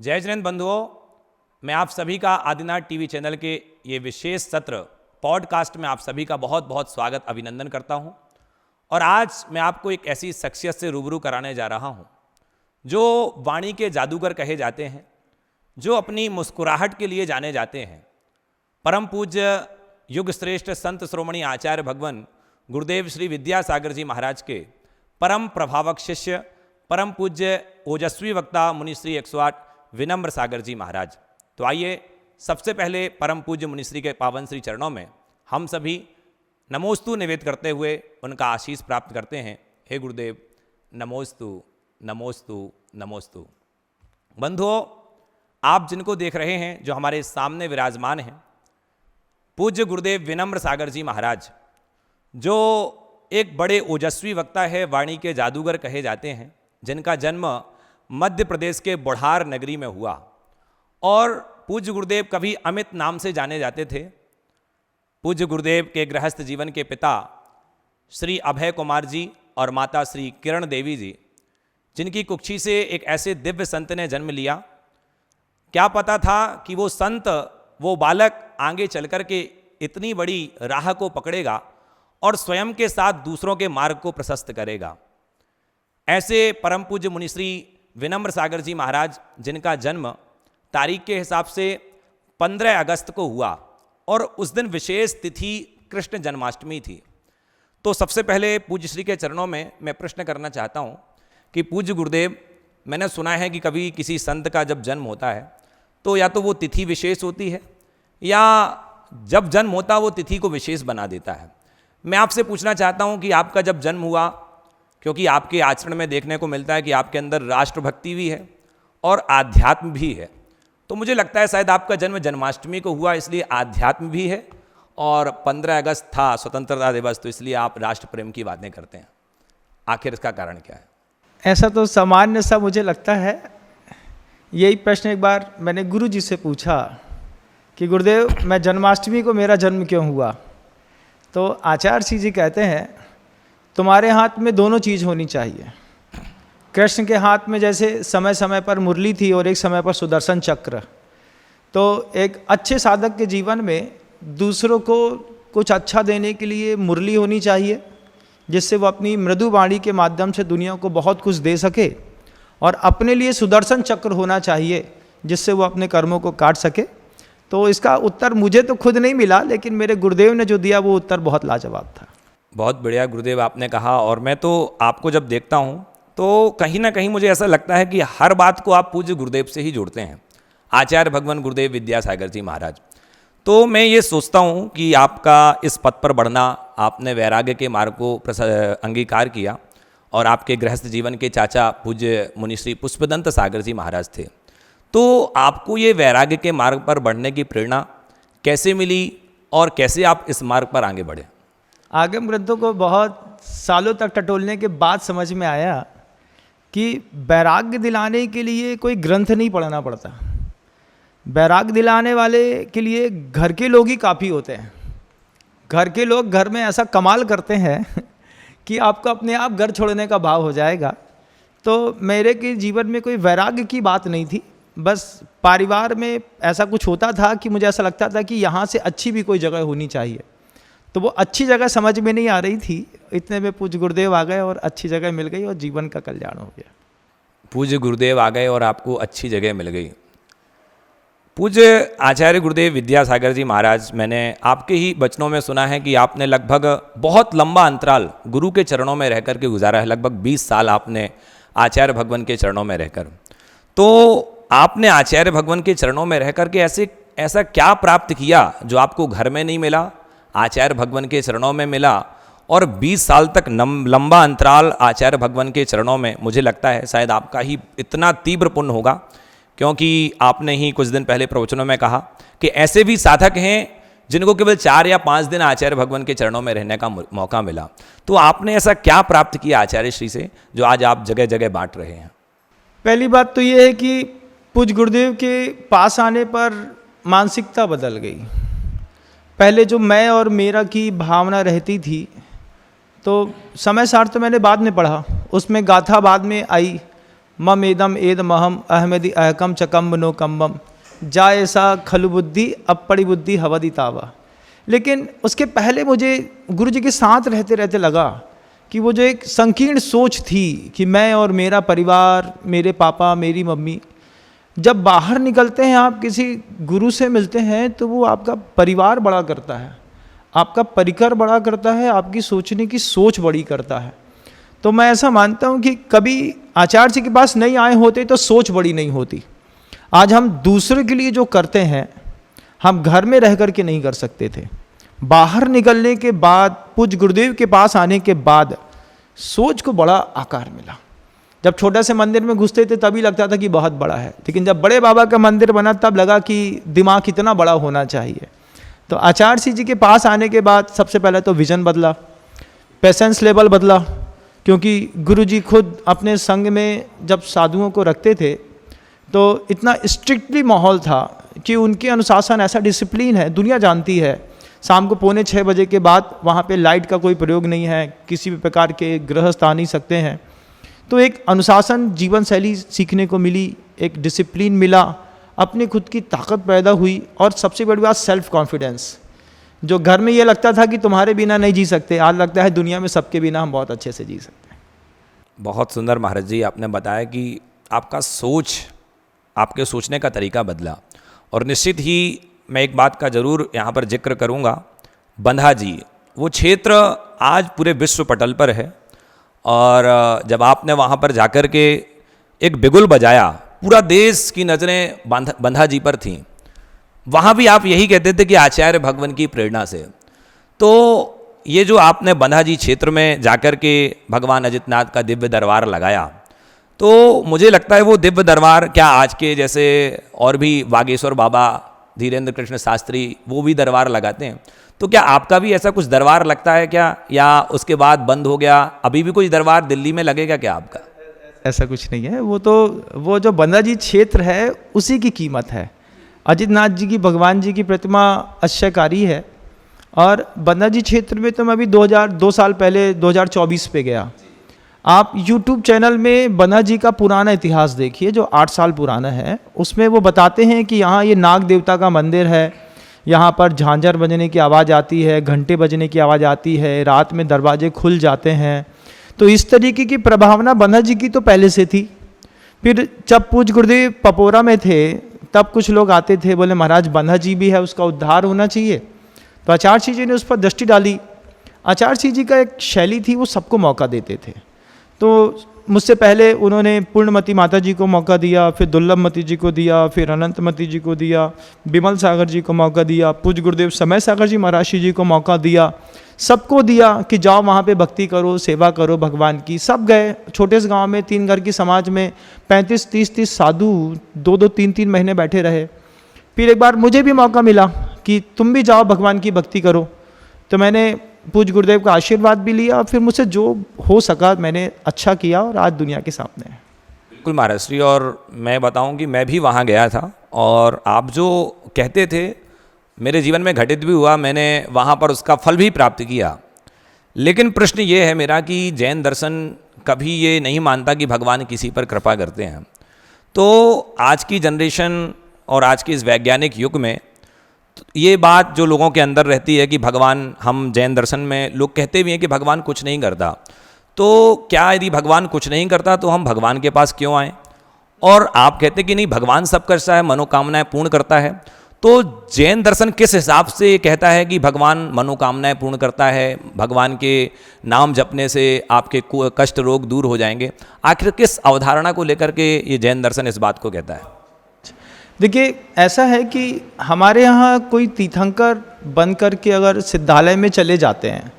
जय जैन बंधुओं, मैं आप सभी का आदिनाथ टीवी चैनल के ये विशेष सत्र पॉडकास्ट में आप सभी का बहुत बहुत स्वागत अभिनंदन करता हूं। और आज मैं आपको एक ऐसी शख्सियत से रूबरू कराने जा रहा हूं जो वाणी के जादूगर कहे जाते हैं, जो अपनी मुस्कुराहट के लिए जाने जाते हैं। परम पूज्य युग श्रेष्ठ संत श्रोमणी आचार्य भगवान गुरुदेव श्री विद्यासागर जी महाराज के परम प्रभावक शिष्य परम पूज्य ओजस्वी वक्ता मुनिश्री 108 विनम्र सागर जी महाराज। तो आइए सबसे पहले परम पूज्य मुनिश्री के पावन श्री चरणों में हम सभी नमोस्तु निवेद करते हुए उनका आशीष प्राप्त करते हैं। हे गुरुदेव, नमोस्तु नमोस्तु नमोस्तु। बंधुओं, आप जिनको देख रहे हैं, जो हमारे सामने विराजमान हैं, पूज्य गुरुदेव विनम्र सागर जी महाराज, जो एक बड़े ओजस्वी वक्ता है, वाणी के जादूगर कहे जाते हैं, जिनका जन्म मध्य प्रदेश के बुढ़ार नगरी में हुआ। और पूज्य गुरुदेव कभी अमित नाम से जाने जाते थे। पूज्य गुरुदेव के गृहस्थ जीवन के पिता श्री अभय कुमार जी और माता श्री किरण देवी जी, जिनकी कुक्षी से एक ऐसे दिव्य संत ने जन्म लिया। क्या पता था कि वो संत, वो बालक आगे चल कर के इतनी बड़ी राह को पकड़ेगा और स्वयं के साथ दूसरों के मार्ग को प्रशस्त करेगा। ऐसे परम पूज्य मुनिश्री विनम्र सागर जी महाराज, जिनका जन्म तारीख के हिसाब से 15 अगस्त को हुआ और उस दिन विशेष तिथि कृष्ण जन्माष्टमी थी। तो सबसे पहले पूज्य श्री के चरणों में मैं प्रश्न करना चाहता हूँ कि पूज्य गुरुदेव, मैंने सुना है कि कभी किसी संत का जब जन्म होता है तो या तो वो तिथि विशेष होती है या जब जन्म होता वो तिथि को विशेष बना देता है। मैं आपसे पूछना चाहता हूँ कि आपका जब जन्म हुआ, क्योंकि आपके आचरण में देखने को मिलता है कि आपके अंदर राष्ट्रभक्ति भी है और आध्यात्म भी है, तो मुझे लगता है शायद आपका जन्म जन्माष्टमी को हुआ, इसलिए आध्यात्म भी है, और 15 अगस्त था स्वतंत्रता दिवस, तो इसलिए आप राष्ट्र प्रेम की बातें करते हैं। आखिर इसका कारण क्या है? ऐसा तो सामान्य सा मुझे लगता है। यही प्रश्न एक बार मैंने गुरु जी से पूछा कि गुरुदेव, मैं जन्माष्टमी को मेरा जन्म क्यों हुआ? तो आचार्य श्री जी कहते हैं, तुम्हारे हाथ में दोनों चीज़ होनी चाहिए। कृष्ण के हाथ में जैसे समय समय पर मुरली थी और एक समय पर सुदर्शन चक्र। तो एक अच्छे साधक के जीवन में दूसरों को कुछ अच्छा देने के लिए मुरली होनी चाहिए, जिससे वो अपनी मृदु वाणी के माध्यम से दुनिया को बहुत कुछ दे सके, और अपने लिए सुदर्शन चक्र होना चाहिए, जिससे वो अपने कर्मों को काट सके। तो इसका उत्तर मुझे तो खुद नहीं मिला, लेकिन मेरे गुरुदेव ने जो दिया वो उत्तर बहुत लाजवाब था। बहुत बढ़िया गुरुदेव आपने कहा। और मैं तो आपको जब देखता हूँ तो कहीं ना कहीं मुझे ऐसा लगता है कि हर बात को आप पूज्य गुरुदेव से ही जोड़ते हैं, आचार्य भगवान गुरुदेव विद्यासागर जी महाराज। तो मैं ये सोचता हूँ कि आपका इस पद पर बढ़ना, आपने वैराग्य के मार्ग को अंगीकार किया, और आपके गृहस्थ जीवन के चाचा पूज्य मुनिश्री पुष्पदंत सागर जी महाराज थे। तो आपको ये वैराग्य के मार्ग पर बढ़ने की प्रेरणा कैसे मिली और कैसे आप इस मार्ग पर आगे बढ़े? आगम ग्रंथों को बहुत सालों तक टटोलने के बाद समझ में आया कि वैराग्य दिलाने के लिए कोई ग्रंथ नहीं पढ़ना पड़ता। वैराग्य दिलाने वाले के लिए घर के लोग ही काफ़ी होते हैं। घर के लोग घर में ऐसा कमाल करते हैं कि आपको अपने आप घर छोड़ने का भाव हो जाएगा। तो मेरे के जीवन में कोई वैराग्य की बात नहीं थी, बस परिवार में ऐसा कुछ होता था कि मुझे ऐसा लगता था कि यहाँ से अच्छी भी कोई जगह होनी चाहिए। तो वो अच्छी जगह समझ में नहीं आ रही थी, इतने में पूज्य गुरुदेव आ गए और अच्छी जगह मिल गई और जीवन का कल्याण हो गया। पूज्य गुरुदेव आ गए और आपको अच्छी जगह मिल गई। पूज्य आचार्य गुरुदेव विद्यासागर जी महाराज, मैंने आपके ही वचनों में सुना है कि आपने लगभग बहुत लंबा अंतराल गुरु के चरणों में रहकर के गुजारा है। लगभग 20 साल आपने आचार्य भगवान के चरणों में रहकर। तो आपने आचार्य भगवान के चरणों में रहकर के ऐसा क्या प्राप्त किया जो आपको घर में नहीं मिला, आचार्य भगवान के चरणों में मिला? और 20 साल तक लंबा अंतराल आचार्य भगवान के चरणों में, मुझे लगता है शायद आपका ही इतना तीव्र पुण्य होगा, क्योंकि आपने ही कुछ दिन पहले प्रवचनों में कहा कि ऐसे भी साधक हैं जिनको केवल 4 या 5 दिन आचार्य भगवान के चरणों में रहने का मौका मिला। तो आपने ऐसा क्या प्राप्त किया आचार्य श्री से जो आज आप जगह जगह बांट रहे हैं? पहली बात तो ये है कि पूज्य गुरुदेव के पास आने पर मानसिकता बदल गई। पहले जो मैं और मेरा की भावना रहती थी, तो समय सार तो मैंने बाद में पढ़ा, उसमें गाथा बाद में आई, मम एदम एदमहम अहमदि अहकम चकम्ब नो कम्बम जायसा खलु बुद्धि अपड़ी बुद्धि हवदि तावा। लेकिन उसके पहले मुझे गुरु जी के साथ रहते रहते लगा कि वो जो एक संकीर्ण सोच थी कि मैं और मेरा परिवार, मेरे पापा, मेरी मम्मी, जब बाहर निकलते हैं आप किसी गुरु से मिलते हैं तो वो आपका परिवार बड़ा करता है, आपका परिकर बड़ा करता है, आपकी सोचने की सोच बड़ी करता है। तो मैं ऐसा मानता हूँ कि कभी आचार्य जी के पास नहीं आए होते तो सोच बड़ी नहीं होती। आज हम दूसरे के लिए जो करते हैं हम घर में रह कर के नहीं कर सकते थे। बाहर निकलने के बाद, पूज्य गुरुदेव के पास आने के बाद सोच को बड़ा आकार मिला। जब छोटे से मंदिर में घुसते थे तभी लगता था कि बहुत बड़ा है, लेकिन जब बड़े बाबा का मंदिर बना तब लगा कि दिमाग कितना बड़ा होना चाहिए। तो आचार्य जी के पास आने के बाद सबसे पहले तो विजन बदला, पेशेंस लेवल बदला, क्योंकि गुरु जी खुद अपने संग में जब साधुओं को रखते थे तो इतना स्ट्रिक्टली माहौल था कि उनके अनुशासन, ऐसा डिसिप्लिन है, दुनिया जानती है। शाम को 5:45 बजे के बाद वहाँ पे लाइट का कोई प्रयोग नहीं है, किसी भी प्रकार के गृहस्थ आ नहीं सकते हैं। तो एक अनुशासन जीवन शैली सीखने को मिली, एक डिसिप्लिन मिला, अपनी खुद की ताकत पैदा हुई, और सबसे बड़ी बात सेल्फ कॉन्फिडेंस। जो घर में ये लगता था कि तुम्हारे बिना नहीं जी सकते, आज लगता है दुनिया में सबके बिना हम बहुत अच्छे से जी सकते हैं। बहुत सुंदर महाराज जी, आपने बताया कि आपका सोच, आपके सोचने का तरीका बदला। और निश्चित ही मैं एक बात का ज़रूर यहाँ पर जिक्र करूँगा, बंधा जी वो क्षेत्र आज पूरे विश्व पटल पर है, और जब आपने वहाँ पर जाकर के एक बिगुल बजाया, पूरा देश की नज़रें बंधा जी पर थीं। वहाँ भी आप यही कहते थे कि आचार्य भगवान की प्रेरणा से। तो ये जो आपने बंधा जी क्षेत्र में जाकर के भगवान अजितनाथ का दिव्य दरबार लगाया, तो मुझे लगता है वो दिव्य दरबार क्या आज के जैसे और भी बागेश्वर बाबा, धीरेन्द्र कृष्ण शास्त्री, वो भी दरबार लगाते हैं, तो क्या आपका भी ऐसा कुछ दरबार लगता है क्या, या उसके बाद बंद हो गया? अभी भी कोई दरबार दिल्ली में लगेगा क्या आपका? ऐसा कुछ नहीं है। वो जो बंधा जी क्षेत्र है उसी की कीमत है। अजितनाथ जी की, भगवान जी की प्रतिमा आश्चर्यकारी है। और बंधा जी क्षेत्र में तो मैं अभी 2 साल पहले 2024 पे गया। आप YouTube चैनल में बंधा जी का पुराना इतिहास देखिए जो 8 साल पुराना है। उसमें वो बताते हैं कि यहाँ ये नाग देवता का मंदिर है, यहाँ पर झांझर बजने की आवाज़ आती है, घंटे बजने की आवाज़ आती है, रात में दरवाजे खुल जाते हैं। तो इस तरीके की प्रभावना बंधा जी की तो पहले से थी। फिर जब पूज्य गुरुदेव पपोरा में थे तब कुछ लोग आते थे, बोले महाराज बंधा जी भी है, उसका उद्धार होना चाहिए। तो आचार्य जी ने उस पर दृष्टि डाली। आचार्य जी का एक शैली थी, वो सबको मौका देते थे। तो मुझसे पहले उन्होंने पूर्णमती माता जी को मौका दिया, फिर दुर्लभमती जी को दिया, फिर अनंतमती जी को दिया, बिमल सागर जी को मौका दिया, पूज्य गुरुदेव समय सागर जी महाराज जी को मौका दिया। सबको दिया कि जाओ वहाँ पे भक्ति करो, सेवा करो भगवान की। सब गए। छोटे से गांव में 3 घर की समाज में 35-30 साधु 2-2, 3-3 महीने बैठे रहे। फिर एक बार मुझे भी मौका मिला कि तुम भी जाओ भगवान की भक्ति करो। तो मैंने पूज्य गुरुदेव का आशीर्वाद भी लिया, और फिर मुझसे जो हो सका मैंने अच्छा किया, और आज दुनिया के सामने है। बिल्कुल महाराज श्री, और मैं बताऊं कि मैं भी वहाँ गया था, और आप जो कहते थे मेरे जीवन में घटित भी हुआ, मैंने वहाँ पर उसका फल भी प्राप्त किया। लेकिन प्रश्न ये है मेरा कि जैन दर्शन कभी ये नहीं मानता कि भगवान किसी पर कृपा करते हैं। तो आज की जनरेशन और आज के इस वैज्ञानिक युग में ये बात जो लोगों के अंदर रहती है कि भगवान, हम जैन दर्शन में लोग कहते भी हैं कि भगवान कुछ नहीं करता, तो क्या यदि भगवान कुछ नहीं करता तो हम भगवान के पास क्यों आएँ? और आप कहते कि नहीं, भगवान सब करता है, मनोकामनाएं पूर्ण करता है। तो जैन दर्शन किस हिसाब से ये कहता है कि भगवान मनोकामनाएं पूर्ण करता है, भगवान के नाम जपने से आपके कष्ट रोग दूर हो जाएंगे? आखिर किस अवधारणा को लेकर के ये जैन दर्शन इस बात को कहता है? देखिए, ऐसा है कि हमारे यहाँ कोई तीर्थंकर बन कर के अगर सिद्धालय में चले जाते हैं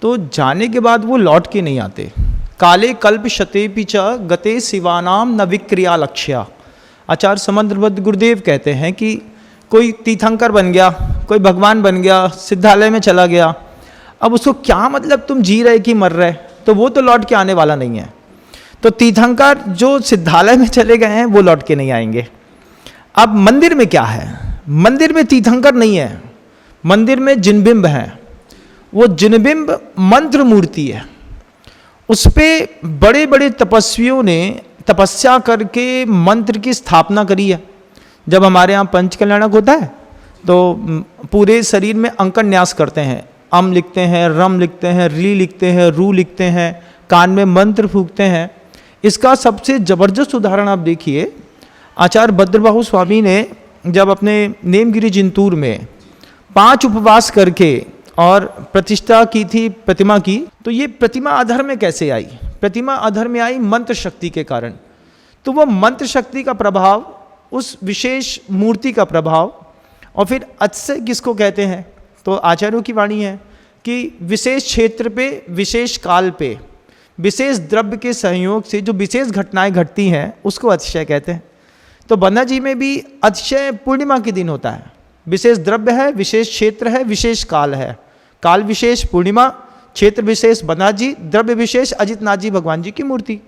तो जाने के बाद वो लौट के नहीं आते। काले कल्प शतेपि च गते शिवानाम न विक्रिया लक्ष्या। आचार्य समंद्रबद्ध गुरुदेव कहते हैं कि कोई तीर्थंकर बन गया, कोई भगवान बन गया, सिद्धालय में चला गया, अब उसको क्या मतलब तुम जी रहे कि मर रहे, तो वो तो लौट के आने वाला नहीं है। तो तीर्थंकर जो सिद्धालय में चले गए हैं वो लौट के नहीं आएंगे। अब मंदिर में क्या है? मंदिर में तीर्थंकर नहीं है, मंदिर में जिनबिंब है। वो जिनबिंब मंत्र मूर्ति है। उस पे बड़े बड़े तपस्वियों ने तपस्या करके मंत्र की स्थापना करी है। जब हमारे यहाँ पंचकल्याणक होता है तो पूरे शरीर में अंकन न्यास करते हैं, अम लिखते हैं, रम लिखते हैं, री लिखते हैं, रू लिखते हैं, कान में मंत्र फूकते हैं। इसका सबसे जबरदस्त उदाहरण आप देखिए, आचार्य भद्रबाहु स्वामी ने जब अपने नेमगिरी जिंतूर में 5 उपवास करके और प्रतिष्ठा की थी प्रतिमा की, तो ये प्रतिमा अधर में कैसे आई? प्रतिमा अधर में आई मंत्र शक्ति के कारण। तो वो मंत्र शक्ति का प्रभाव, उस विशेष मूर्ति का प्रभाव, और फिर अतिशय किसको कहते हैं? तो आचार्यों की वाणी है कि विशेष क्षेत्र पे, विशेष काल पे, विशेष द्रव्य के सहयोग से जो विशेष घटनाएं घटती हैं उसको अतिशय कहते हैं। तो बन्ना जी में भी अतिशय पूर्णिमा के दिन होता है। विशेष द्रव्य है, विशेष क्षेत्र है, विशेष काल है। काल विशेष पूर्णिमा, क्षेत्र विशेष बन्ना जी, द्रव्य विशेष अजितनाथ जी भगवान जी की मूर्ति।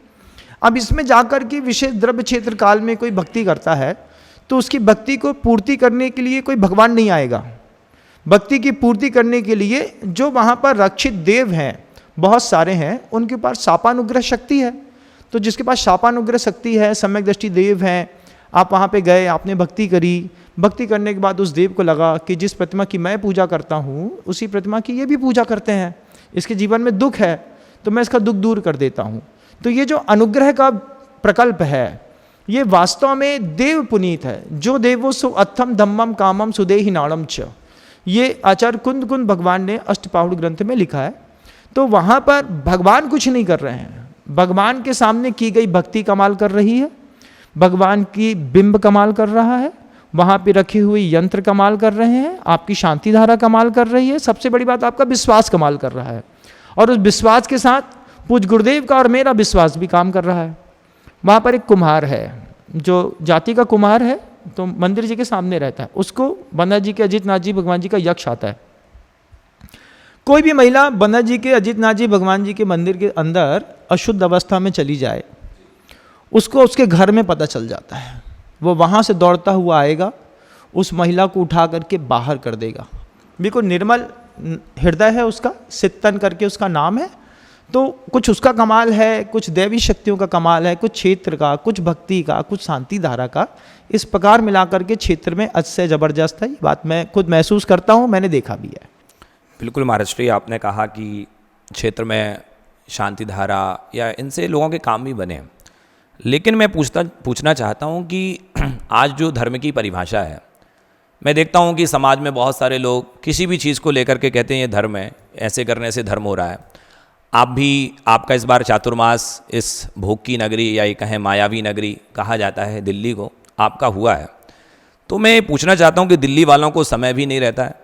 अब इसमें जाकर के विशेष द्रव्य क्षेत्र काल में कोई भक्ति करता है तो उसकी भक्ति को पूर्ति करने के लिए कोई भगवान नहीं आएगा। भक्ति की पूर्ति करने के लिए जो वहाँ पर रक्षित देव हैं, बहुत सारे हैं, उनके पास शापानुग्रह शक्ति है। तो जिसके पास शापानुग्रह शक्ति है, सम्यक दृष्टि देव हैं, आप वहाँ पे गए, आपने भक्ति करी, भक्ति करने के बाद उस देव को लगा कि जिस प्रतिमा की मैं पूजा करता हूँ उसी प्रतिमा की ये भी पूजा करते हैं, इसके जीवन में दुख है तो मैं इसका दुख दूर कर देता हूँ। तो ये जो अनुग्रह का प्रकल्प है ये वास्तव में देव पुनीत है। जो देवो सो अथम धम्मम कामम सुदेहि नाणम च, ये आचार्य कुंद कुंद भगवान ने अष्टपाहुड़ ग्रंथ में लिखा है। तो वहाँ पर भगवान कुछ नहीं कर रहे हैं, भगवान के सामने की गई भक्ति कमाल कर रही है, भगवान की बिंब कमाल कर रहा है, वहाँ पे रखे हुए यंत्र कमाल कर रहे हैं, आपकी शांति धारा कमाल कर रही है, सबसे बड़ी बात आपका विश्वास कमाल कर रहा है। और उस विश्वास के साथ पूज्य गुरुदेव का और मेरा विश्वास भी काम कर रहा है। वहाँ पर एक कुम्हार है जो जाति का कुम्हार है, तो मंदिर जी के सामने रहता है, उसको बन्ना जी के अजितनाथ जी भगवान जी का यक्ष आता है। कोई भी महिला बन्ना जी के अजितनाथ जी भगवान जी के मंदिर के अंदर अशुद्ध अवस्था में चली जाए, उसको उसके घर में पता चल जाता है। वो वहाँ से दौड़ता हुआ आएगा, उस महिला को उठा करके बाहर कर देगा। बिल्कुल निर्मल हृदय है उसका, सित्तन करके उसका नाम है। तो कुछ उसका कमाल है, कुछ दैवी शक्तियों का कमाल है, कुछ क्षेत्र का, कुछ भक्ति का, कुछ शांति धारा का, इस प्रकार मिलाकर के क्षेत्र में अतिशय जबरदस्त है। ये बात मैं खुद महसूस करता हूँ, मैंने देखा भी है। बिल्कुल महाराज जी, आपने कहा कि क्षेत्र में शांति धारा या इनसे लोगों के काम भी बने, लेकिन मैं पूछना चाहता हूँ कि आज जो धर्म की परिभाषा है, मैं देखता हूँ कि समाज में बहुत सारे लोग किसी भी चीज़ को लेकर के कहते हैं ये धर्म है, ऐसे करने से धर्म हो रहा है। आप भी, आपका इस बार चातुर्मास इस भोग की नगरी या ये कहें मायावी नगरी कहा जाता है दिल्ली को, आपका हुआ है। तो मैं पूछना चाहता हूँ कि दिल्ली वालों को समय भी नहीं रहता है,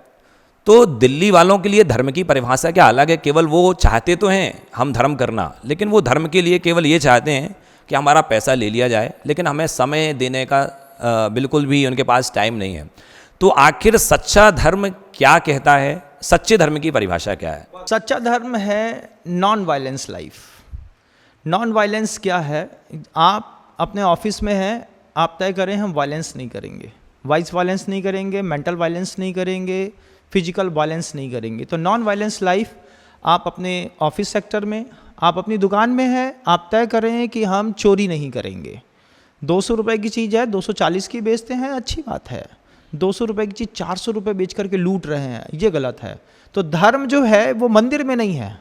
तो दिल्ली वालों के लिए धर्म की परिभाषा क्या अलग है? केवल वो चाहते तो हैं हम धर्म करना, लेकिन वो धर्म के लिए केवल ये चाहते हैं कि हमारा पैसा ले लिया जाए, लेकिन हमें समय देने का बिल्कुल भी उनके पास टाइम नहीं है। तो आखिर सच्चा धर्म क्या कहता है? सच्चे धर्म की परिभाषा क्या है? सच्चा धर्म है non violence life. Non violence क्या है? आप अपने ऑफिस में हैं, आप तय करें हम वायलेंस नहीं करेंगे, वाइस वायलेंस नहीं करेंगे, मेंटल वायलेंस नहीं करेंगे, फिजिकल वायलेंस नहीं करेंगे। तो नॉन वायलेंस लाइफ आप अपने ऑफिस सेक्टर में, आप अपनी दुकान में हैं, आप तय करें कि हम चोरी नहीं करेंगे। 200 रुपये की चीज़ है 240 की बेचते हैं, अच्छी बात है। 200 रुपये की चीज़ 400 रुपये बेच करके लूट रहे हैं, ये गलत है। तो धर्म जो है वो मंदिर में नहीं है।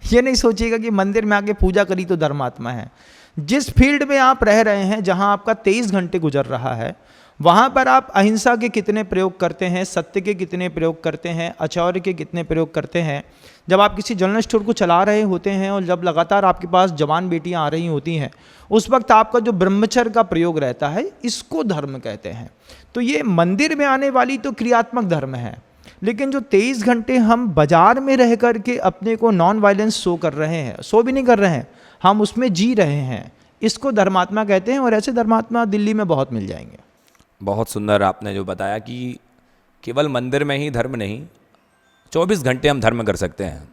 ये नहीं सोचिएगा कि मंदिर में आके पूजा करी तो धर्मात्मा है। जिस फील्ड में आप रह रहे हैं, जहाँ आपका 23 घंटे गुजर रहा है, वहाँ पर आप अहिंसा के कितने प्रयोग करते हैं, सत्य के कितने प्रयोग करते हैं, आचौर्य के कितने प्रयोग करते हैं। जब आप किसी जनरल स्टोर को चला रहे होते हैं और जब लगातार आपके पास जवान बेटियां आ रही होती हैं, उस वक्त आपका जो ब्रह्मचर्य का प्रयोग रहता है, इसको धर्म कहते हैं। तो ये मंदिर में आने वाली तो क्रियात्मक धर्म है, लेकिन जो 23 घंटे हम बाजार में रह कर के अपने को नॉन वायलेंस शो कर रहे हैं, शो भी नहीं कर रहे हैं, हम उसमें जी रहे हैं, इसको धर्मात्मा कहते हैं। और ऐसे धर्मात्मा दिल्ली में बहुत मिल जाएंगे। बहुत सुंदर आपने जो बताया कि केवल मंदिर में ही धर्म नहीं, 24 घंटे हम धर्म कर सकते हैं।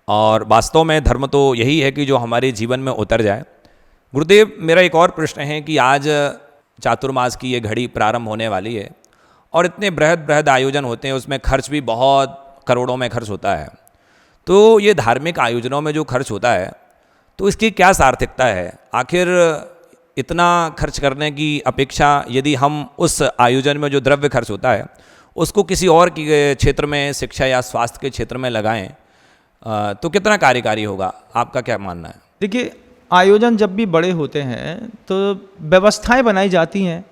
और वास्तव में धर्म तो यही है कि जो हमारे जीवन में उतर जाए। गुरुदेव, मेरा एक और प्रश्न है कि आज चातुर्मास की ये घड़ी प्रारंभ होने वाली है और इतने बृहद बृहद आयोजन होते हैं, उसमें खर्च भी बहुत करोड़ों में खर्च होता है। तो ये धार्मिक आयोजनों में जो खर्च होता है, तो इसकी क्या सार्थकता है? आखिर इतना खर्च करने की अपेक्षा यदि हम उस आयोजन में जो द्रव्य खर्च होता है उसको किसी और के क्षेत्र में, शिक्षा या स्वास्थ्य के क्षेत्र में लगाएं तो कितना कार्यकारी होगा? आपका क्या मानना है? देखिए, आयोजन जब भी बड़े होते हैं तो व्यवस्थाएं बनाई जाती हैं।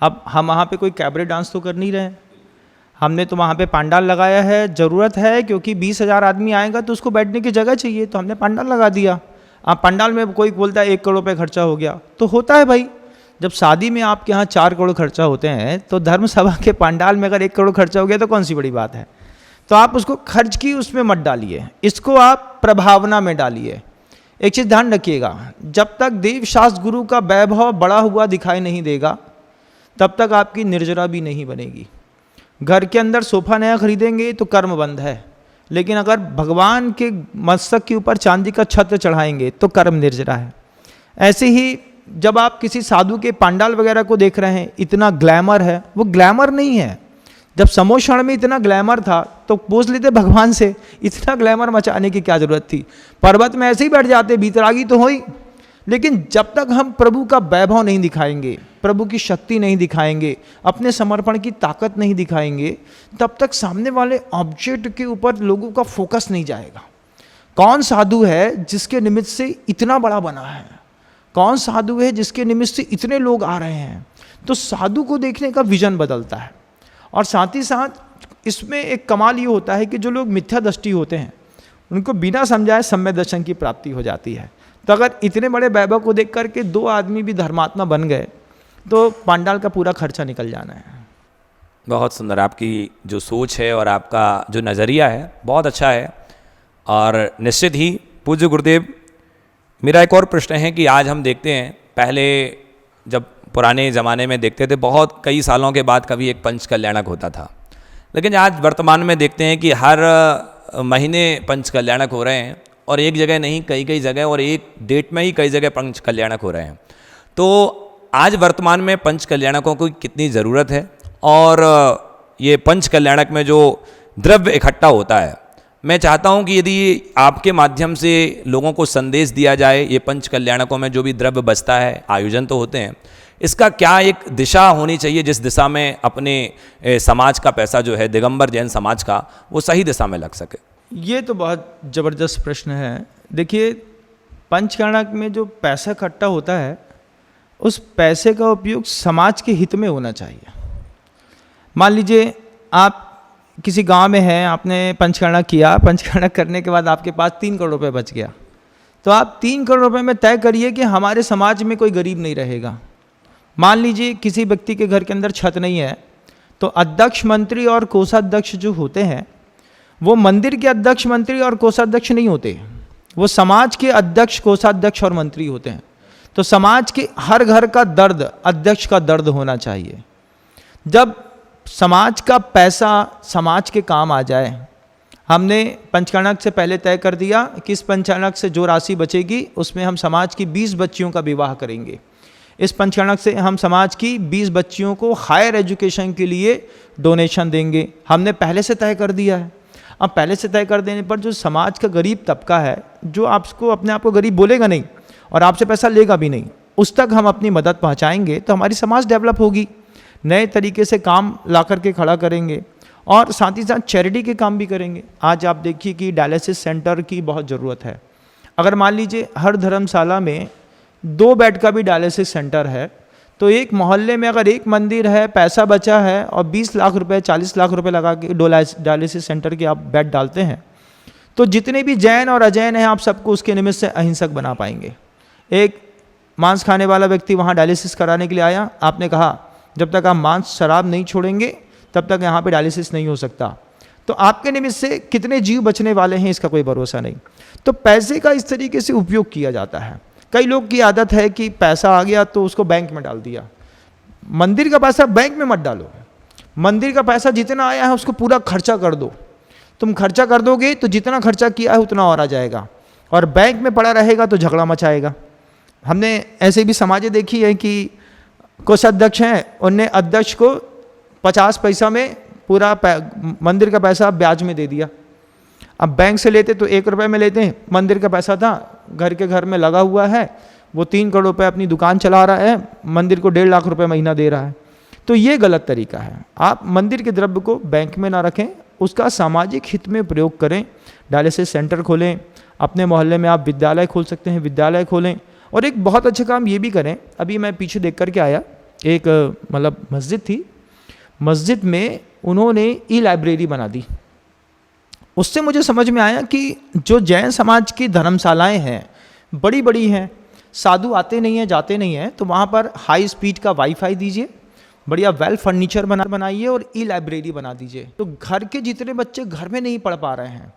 अब हम वहाँ पे कोई कैबरे डांस तो कर नहीं रहे हैं, हमने तो वहाँ पे पंडाल लगाया है, ज़रूरत है क्योंकि 20,000 आदमी आएगा तो उसको बैठने की जगह चाहिए, तो हमने पंडाल लगा दिया। अब पंडाल में कोई बोलता है 1 करोड़ रुपये खर्चा हो गया, तो होता है भाई। जब शादी में आपके यहाँ 4 करोड़ खर्चा होते हैं तो धर्म सभा के पंडाल में अगर 1 करोड़ खर्चा हो गया तो कौन सी बड़ी बात है? तो आप उसको खर्च की उसमें मत डालिए, इसको आप प्रभावना में डालिए। एक चीज़ ध्यान रखिएगा, जब तक देव शास्त्र गुरु का वैभव बढ़ा हुआ दिखाई नहीं देगा तब तक आपकी निर्जरा भी नहीं बनेगी। घर के अंदर सोफा नया खरीदेंगे तो कर्म बंद है, लेकिन अगर भगवान के मस्तक के ऊपर चांदी का छत्र चढ़ाएंगे तो कर्म निर्जरा है। ऐसे ही जब आप किसी साधु के पंडाल वगैरह को देख रहे हैं, इतना ग्लैमर है, वो ग्लैमर नहीं है। जब समोक्षण में इतना ग्लैमर था तो पूछ लेते भगवान से, इतना ग्लैमर मचाने की क्या जरूरत थी? पर्वत में ऐसे ही बैठ जाते, बीतरागी तो हो ही। लेकिन जब तक हम प्रभु का वैभव नहीं दिखाएंगे, प्रभु की शक्ति नहीं दिखाएंगे, अपने समर्पण की ताकत नहीं दिखाएंगे, तब तक सामने वाले ऑब्जेक्ट के ऊपर लोगों का फोकस नहीं जाएगा। कौन साधु है जिसके निमित्त से इतना बड़ा बना है? कौन साधु है जिसके निमित्त से इतने लोग आ रहे हैं? तो साधु को देखने का विजन बदलता है। और साथ ही साथ इसमें एक कमाल ये होता है कि जो लोग मिथ्या दृष्टि होते हैं उनको बिना समझाए सम्य दर्शन की प्राप्ति हो जाती है। तो अगर इतने बड़े वैभव को देख करके 2 आदमी भी धर्मात्मा बन गए तो पंडाल का पूरा खर्चा निकल जाना है। बहुत सुंदर, आपकी जो सोच है और आपका जो नज़रिया है बहुत अच्छा है। और निश्चित ही पूज्य गुरुदेव, मेरा एक और प्रश्न है कि आज हम देखते हैं, पहले जब पुराने ज़माने में देखते थे बहुत कई सालों के बाद कभी एक पंच कल्याणक होता था, लेकिन आज वर्तमान में देखते हैं कि हर महीने पंच कल्याणक हो रहे हैं, और एक जगह नहीं कई जगह, और एक डेट में ही कई जगह पंच कल्याणक हो रहे हैं। तो आज वर्तमान में पंच कल्याणकों की कितनी ज़रूरत है, और ये पंच कल्याणक में जो द्रव्य इकट्ठा होता है, मैं चाहता हूं कि यदि आपके माध्यम से लोगों को संदेश दिया जाए, ये पंच कल्याणकों में जो भी द्रव्य बचता है, आयोजन तो होते हैं, इसका क्या एक दिशा होनी चाहिए जिस दिशा में अपने समाज का पैसा जो है, दिगंबर जैन समाज का, वो सही दिशा में लग सके? ये तो बहुत ज़बरदस्त प्रश्न है। देखिए, पंचकर्णक में जो पैसा इकट्ठा होता है उस पैसे का उपयोग समाज के हित में होना चाहिए। मान लीजिए आप किसी गांव में हैं, आपने पंचकर्णक किया, पंचकर्णक करने के बाद आपके पास 3 करोड़ रुपए बच गया, तो आप 3 करोड़ रुपए में तय करिए कि हमारे समाज में कोई गरीब नहीं रहेगा। मान लीजिए किसी व्यक्ति के घर के अंदर छत नहीं है, तो अध्यक्ष, मंत्री और कोषाध्यक्ष जो होते हैं वो मंदिर के अध्यक्ष, मंत्री और कोषाध्यक्ष नहीं होते, वो समाज के अध्यक्ष, कोषाध्यक्ष और मंत्री होते हैं। तो समाज के हर घर का दर्द अध्यक्ष का दर्द होना चाहिए। जब समाज का पैसा समाज के काम आ जाए, हमने पंचकर्णक से पहले तय कर दिया कि इस पंचकर्णक से जो राशि बचेगी उसमें हम समाज की 20 बच्चियों का विवाह करेंगे। इस पंचकर्णक से हम समाज की 20 बच्चियों को हायर एजुकेशन के लिए डोनेशन देंगे। हमने पहले से तय कर दिया है। अब पहले से तय कर देने पर जो समाज का गरीब तबका है, जो आपको अपने आप को गरीब बोलेगा नहीं और आपसे पैसा लेगा भी नहीं, उस तक हम अपनी मदद पहुंचाएंगे तो हमारी समाज डेवलप होगी। नए तरीके से काम ला करके खड़ा करेंगे और साथ ही साथ चैरिटी के काम भी करेंगे। आज आप देखिए कि डायलिसिस सेंटर की बहुत ज़रूरत है। अगर मान लीजिए हर धर्मशाला में 2 बेड का भी डायलिसिस सेंटर है, तो एक मोहल्ले में अगर एक मंदिर है, पैसा बचा है और 20 लाख रुपए, 40 लाख रुपए लगा के डायलिसिस सेंटर के आप बेड डालते हैं, तो जितने भी जैन और अजैन हैं आप सबको उसके निमित्त से अहिंसक बना पाएंगे। एक मांस खाने वाला व्यक्ति वहाँ डायलिसिस कराने के लिए आया, आपने कहा जब तक आप मांस शराब नहीं छोड़ेंगे तब तक यहाँ पे डायलिसिस नहीं हो सकता। तो आपके निमित्त से कितने जीव बचने वाले हैं इसका कोई भरोसा नहीं। तो पैसे का इस तरीके से उपयोग किया जाता है। कई लोग की आदत है कि पैसा आ गया तो उसको बैंक में डाल दिया। मंदिर का पैसा बैंक में मत डालो, मंदिर का पैसा जितना आया है उसको पूरा खर्चा कर दो। तुम खर्चा कर दोगे तो जितना खर्चा किया है उतना और आ जाएगा, और बैंक में पड़ा रहेगा तो झगड़ा मचाएगा। हमने ऐसे भी समाजें देखी है कि कोषाध्यक्ष हैं, उनने अध्यक्ष को 50 पैसा में पूरा मंदिर का पैसा ब्याज में दे दिया। अब बैंक से लेते तो 1 रुपये में लेते हैं, मंदिर का पैसा था घर के घर में लगा हुआ है, वो 3 करोड़ रुपए अपनी दुकान चला रहा है, मंदिर को 1.5 लाख रुपए महीना दे रहा है। तो ये गलत तरीका है। आप मंदिर के द्रव्य को बैंक में ना रखें, उसका सामाजिक हित में प्रयोग करें। डायलिसिस सेंटर खोलें, अपने मोहल्ले में आप विद्यालय खोल सकते हैं, विद्यालय खोलें। और एक बहुत अच्छा काम ये भी करें, अभी मैं पीछे देख करके आया, एक मतलब मस्जिद थी, मस्जिद में उन्होंने ई लाइब्रेरी बना दी। उससे मुझे समझ में आया कि जो जैन समाज की धर्मशालाएं हैं, बड़ी बड़ी हैं, साधु आते नहीं हैं, जाते नहीं हैं, तो वहाँ पर हाई स्पीड का वाईफाई दीजिए, बढ़िया वेल फर्नीचर बनाइए और ई लाइब्रेरी बना दीजिए। तो घर के जितने बच्चे घर में नहीं पढ़ पा रहे हैं,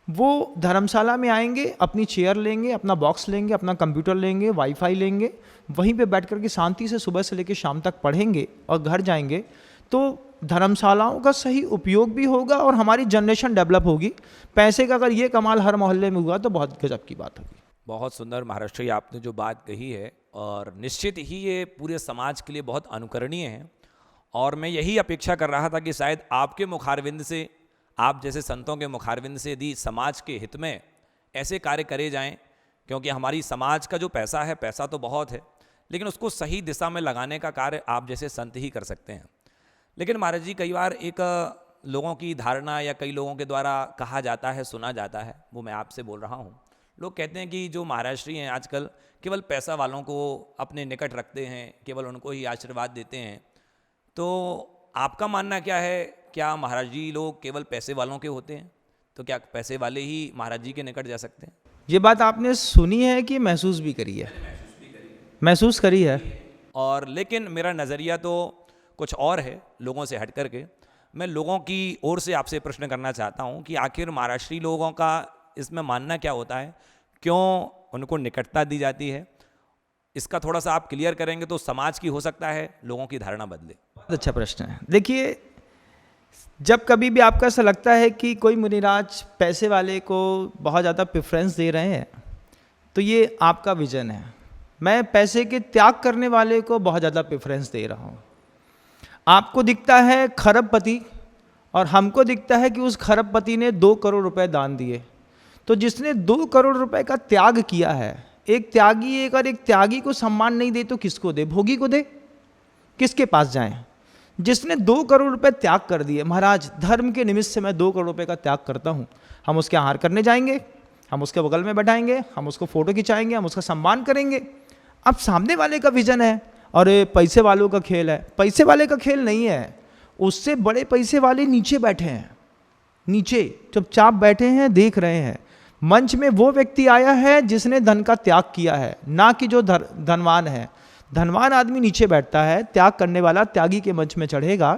वो धर्मशाला में आएंगे, अपनी चेयर लेंगे, अपना बॉक्स लेंगे, अपना कंप्यूटर लेंगे, वाईफाई लेंगे, वहीं पे बैठ कर के शांति से सुबह से लेकर शाम तक पढ़ेंगे और घर जाएंगे। तो धर्मशालाओं का सही उपयोग भी होगा और हमारी जनरेशन डेवलप होगी। पैसे का अगर ये कमाल हर मोहल्ले में हुआ तो बहुत गजब की बात होगी। बहुत सुंदर महाराष्ट्र आपने जो बात कही है, और निश्चित ही ये पूरे समाज के लिए बहुत अनुकरणीय है। और मैं यही अपेक्षा कर रहा था कि शायद आपके मुखारविंद से, आप जैसे संतों के मुखारविंद से यदि समाज के हित में ऐसे कार्य करे जाएं, क्योंकि हमारी समाज का जो पैसा है, पैसा तो बहुत है, लेकिन उसको सही दिशा में लगाने का कार्य आप जैसे संत ही कर सकते हैं। लेकिन महाराज जी, कई बार एक लोगों की धारणा या कई लोगों के द्वारा कहा जाता है, सुना जाता है, वो मैं आपसे बोल रहा हूँ। लोग कहते हैं कि जो महाराष्ट्री हैं आजकल केवल पैसा वालों को अपने निकट रखते हैं, केवल उनको ही आशीर्वाद देते हैं। तो आपका मानना क्या है, क्या महाराज जी लोग केवल पैसे वालों के होते हैं? तो क्या पैसे वाले ही महाराज जी के निकट जा सकते हैं? ये बात आपने सुनी है कि महसूस भी करी है? महसूस करी है। और लेकिन मेरा नज़रिया तो कुछ और है, लोगों से हट करके। मैं लोगों की ओर से आपसे प्रश्न करना चाहता हूँ कि आखिर महाराष्ट्री लोगों का इसमें मानना क्या होता है, क्यों उनको निकटता दी जाती है? इसका थोड़ा सा आप क्लियर करेंगे तो समाज की हो सकता है लोगों की धारणा बदले। बहुत अच्छा प्रश्न है। देखिए, जब कभी भी आपको ऐसा लगता है कि कोई मुनिराज पैसे वाले को बहुत ज़्यादा प्रेफरेंस दे रहे हैं, तो ये आपका विजन है। मैं पैसे के त्याग करने वाले को बहुत ज़्यादा प्रेफरेंस दे रहा हूँ। आपको दिखता है खरबपति और हमको दिखता है कि उस खरबपति ने 2 करोड़ रुपए दान दिए। तो जिसने 2 करोड़ रुपए का त्याग किया है, एक त्यागी अगर एक त्यागी को सम्मान नहीं दे तो किसको दे? भोगी को दे? किसके पास जाएं? जिसने 2 करोड़ रुपए त्याग कर दिए, महाराज धर्म के निमित्त से मैं 2 करोड़ रुपए का त्याग करता हूँ, हम उसके आहार करने जाएंगे, हम उसके बगल में बैठाएंगे, हम उसको फोटो खिंचाएंगे, हम उसका सम्मान करेंगे। अब सामने वाले का विजन है और पैसे वालों का खेल है। पैसे वाले का खेल नहीं है, उससे बड़े पैसे वाले नीचे बैठे हैं, नीचे चुपचाप बैठे हैं, देख रहे हैं। मंच में वो व्यक्ति आया है जिसने धन का त्याग किया है, ना कि जो धनवान है। धनवान आदमी नीचे बैठता है, त्याग करने वाला त्यागी के मंच में चढ़ेगा,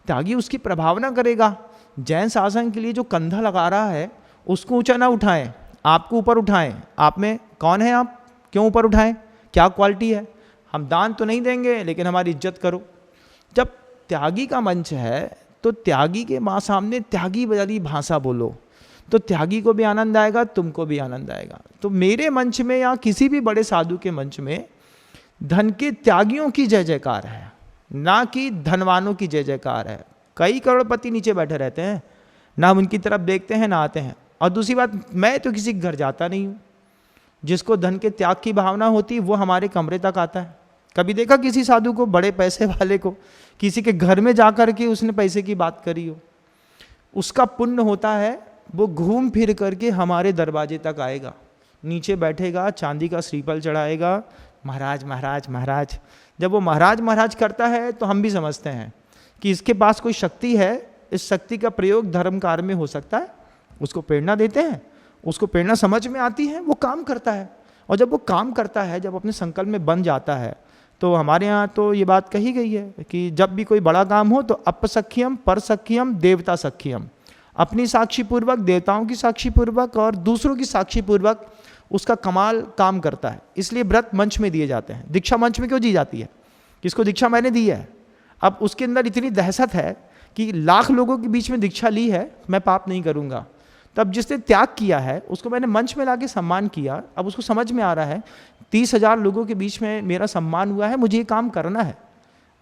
त्यागी उसकी प्रभावना करेगा। जैन शासन के लिए जो कंधा लगा रहा है उसको ऊंचा ना उठाएं, आपको ऊपर उठाएं। आप में कौन है आप? क्यों ऊपर उठाएं? क्या क्वालिटी है? हम दान तो नहीं देंगे लेकिन हमारी इज्जत करो। जब त्यागी का मंच है तो त्यागी के माँ सामने त्यागी वाली भाषा बोलो, तो त्यागी को भी आनंद आएगा, तुमको भी आनंद आएगा। तो मेरे मंच में या किसी भी बड़े साधु के मंच में धन के त्यागियों की जय जयकार है, ना कि धनवानों की जय जयकार है। कई करोड़पति नीचे बैठे रहते हैं, ना हम उनकी तरफ देखते हैं ना आते हैं। और दूसरी बात, मैं तो किसी के घर जाता नहीं हूँ। जिसको धन के त्याग की भावना होती वो हमारे कमरे तक आता है। कभी देखा किसी साधु को, बड़े पैसे वाले को, किसी के घर में जाकर के उसने पैसे की बात करी हो? उसका पुण्य होता है, वो घूम फिर करके हमारे दरवाजे तक आएगा, नीचे बैठेगा, चांदी का श्रीफल चढ़ाएगा, महाराज महाराज महाराज। जब वो महाराज महाराज करता है तो हम भी समझते हैं कि इसके पास कोई शक्ति है, इस शक्ति का प्रयोग धर्म कार्य में हो सकता है। उसको प्रेरणा देते हैं, उसको प्रेरणा समझ में आती है, वो काम करता है। और जब वो काम करता है, जब अपने संकल्प में बन जाता है, तो हमारे यहाँ तो ये बात कही गई है कि जब भी कोई बड़ा काम हो तो अपसख्यम परसख्यम देवता सख्यम, अपनी साक्षी पूर्वक, देवताओं की साक्षी पूर्वक और दूसरों की साक्षी पूर्वक उसका कमाल काम करता है। इसलिए व्रत मंच में दिए जाते हैं। दीक्षा मंच में क्यों दी जाती है? किसको दीक्षा मैंने दी है, अब उसके अंदर इतनी दहशत है कि लाख लोगों के बीच में दीक्षा ली है, मैं पाप नहीं करूँगा। तब जिसने त्याग किया है उसको मैंने मंच में लाके सम्मान किया। अब उसको समझ में आ रहा है 30,000 लोगों के बीच में मेरा सम्मान हुआ है, मुझे ये काम करना है।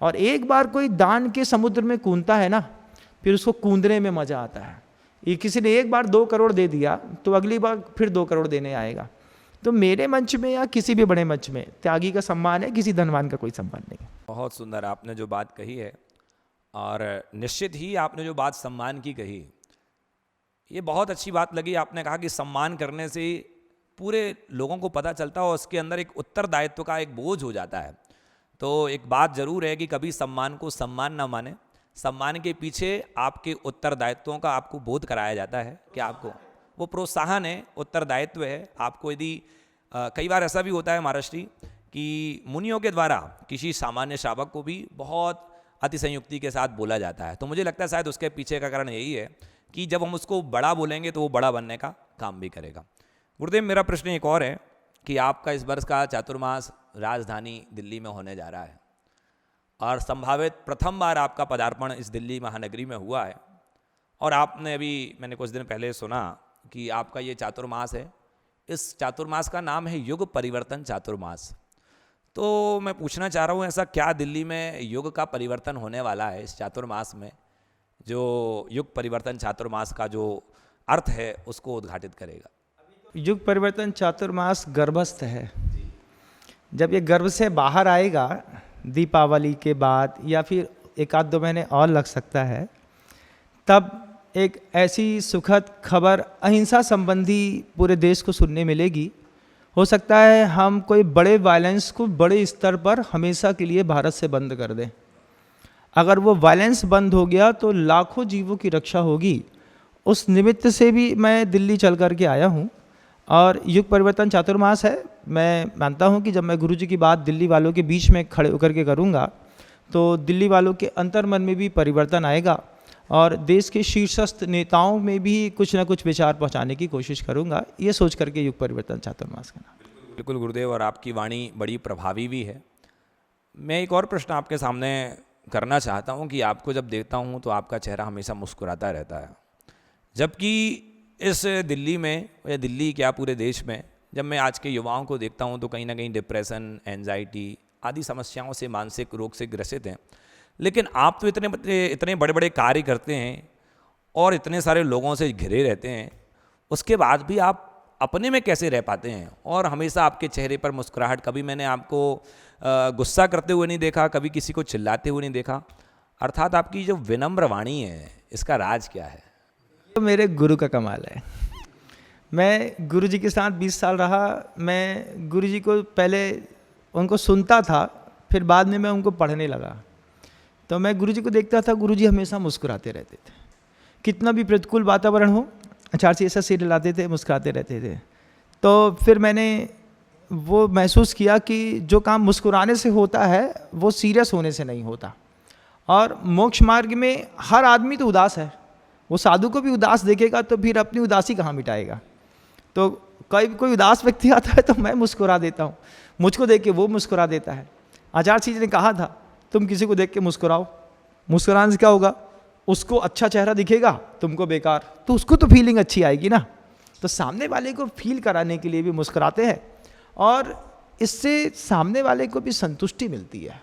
और एक बार कोई दान के समुद्र में कूदता है ना, फिर उसको कूदने में मज़ा आता है। ये किसी ने एक बार 2 करोड़ दे दिया तो अगली बार फिर 2 करोड़ देने आएगा। तो मेरे मंच में या किसी भी बड़े मंच में त्यागी का सम्मान है, किसी धनवान का कोई सम्मान नहीं। बहुत सुंदर आपने जो बात कही है, और निश्चित ही आपने जो बात सम्मान की कही, ये बहुत अच्छी बात लगी। आपने कहा कि सम्मान करने से पूरे लोगों को पता चलता है और उसके अंदर एक उत्तरदायित्व का एक बोझ हो जाता है। तो एक बात जरूर है कि कभी सम्मान को सम्मान ना माने, सम्मान के पीछे आपके उत्तरदायित्वों का आपको बोध कराया जाता है कि आपको वो प्रोत्साहन है, उत्तरदायित्व है। आपको यदि कई बार ऐसा भी होता है महाराष्ट्री कि मुनियों के द्वारा किसी सामान्य श्रावक को भी बहुत अतिसंयुक्ति के साथ बोला जाता है, तो मुझे लगता है शायद उसके पीछे का कारण यही है कि जब हम उसको बड़ा बोलेंगे तो वो बड़ा बनने का काम भी करेगा। गुरुदेव, मेरा प्रश्न एक और है कि आपका इस वर्ष का चातुर्मास राजधानी दिल्ली में होने जा रहा है और संभावित प्रथम बार आपका पदार्पण इस दिल्ली महानगरी में हुआ है, और आपने अभी मैंने कुछ दिन पहले सुना कि आपका ये चातुर्मास है, इस चातुर्मास का नाम है युग परिवर्तन चातुर्मास। तो मैं पूछना चाह रहा हूँ, ऐसा क्या दिल्ली में युग का परिवर्तन होने वाला है इस चातुर्मास में, जो युग परिवर्तन चातुर्मास का जो अर्थ है उसको उद्घाटित करेगा? युग परिवर्तन चातुर्मास गर्भस्थ है। जब ये गर्भ से बाहर आएगा दीपावली के बाद या फिर 1-2 महीने और लग सकता है, तब एक ऐसी सुखद खबर अहिंसा संबंधी पूरे देश को सुनने मिलेगी। हो सकता है हम कोई बड़े वायलेंस को बड़े स्तर पर हमेशा के लिए भारत से बंद कर दें। अगर वो वायलेंस बंद हो गया तो लाखों जीवों की रक्षा होगी। उस निमित्त से भी मैं दिल्ली चल कर के आया हूँ और युग परिवर्तन चातुर्मास है। मैं मानता हूँ कि जब मैं गुरुजी की बात दिल्ली वालों के बीच में खड़े होकर के करूँगा तो दिल्ली वालों के अंतर्मन में भी परिवर्तन आएगा और देश के शीर्षस्थ नेताओं में भी कुछ ना कुछ विचार पहुँचाने की कोशिश करूँगा, ये सोच करके युग परिवर्तन चातुर्मास का नाम। बिल्कुल गुरुदेव, और आपकी वाणी बड़ी प्रभावी भी है। मैं एक और प्रश्न आपके सामने करना चाहता हूँ कि आपको जब देखता हूँ तो आपका चेहरा हमेशा मुस्कुराता रहता है, जबकि इस दिल्ली में या दिल्ली क्या पूरे देश में जब मैं आज के युवाओं को देखता हूँ तो कहीं ना कहीं डिप्रेशन, एंजाइटी आदि समस्याओं से, मानसिक रोग से ग्रसित हैं। लेकिन आप तो इतने बड़े बड़े कार्य करते हैं और इतने सारे लोगों से घिरे रहते हैं, उसके बाद भी आप अपने में कैसे रह पाते हैं और हमेशा आपके चेहरे पर मुस्कुराहट? कभी मैंने आपको गुस्सा करते हुए नहीं देखा, कभी किसी को चिल्लाते हुए नहीं देखा। अर्थात आपकी जो विनम्र वाणी है, इसका राज क्या है? तो मेरे गुरु का कमाल है। मैं गुरुजी के साथ 20 साल रहा। मैं गुरुजी को पहले उनको सुनता था, फिर बाद में मैं उनको पढ़ने लगा। तो मैं गुरुजी को देखता था, गुरुजी हमेशा मुस्कुराते रहते थे, कितना भी प्रतिकूल वातावरण हो, अचार से ऐसा सिर हिलाते थे, मुस्कुराते रहते थे। तो फिर मैंने वो महसूस किया कि जो काम मुस्कुराने से होता है वो सीरियस होने से नहीं होता। और मोक्ष मार्ग में हर आदमी तो उदास है, वो साधु को भी उदास देखेगा तो फिर अपनी उदासी कहाँ मिटाएगा। तो कोई उदास व्यक्ति आता है तो मैं मुस्कुरा देता हूँ, मुझको देख के वो मुस्कुरा देता है। आचार्य जी ने कहा था तुम किसी को देख के मुस्कुराओ, मुस्कुराने से क्या होगा, उसको अच्छा चेहरा दिखेगा, तुमको बेकार, तो उसको तो फीलिंग अच्छी आएगी ना। तो सामने वाले को फील कराने के लिए भी मुस्कुराते हैं और इससे सामने वाले को भी संतुष्टि मिलती है।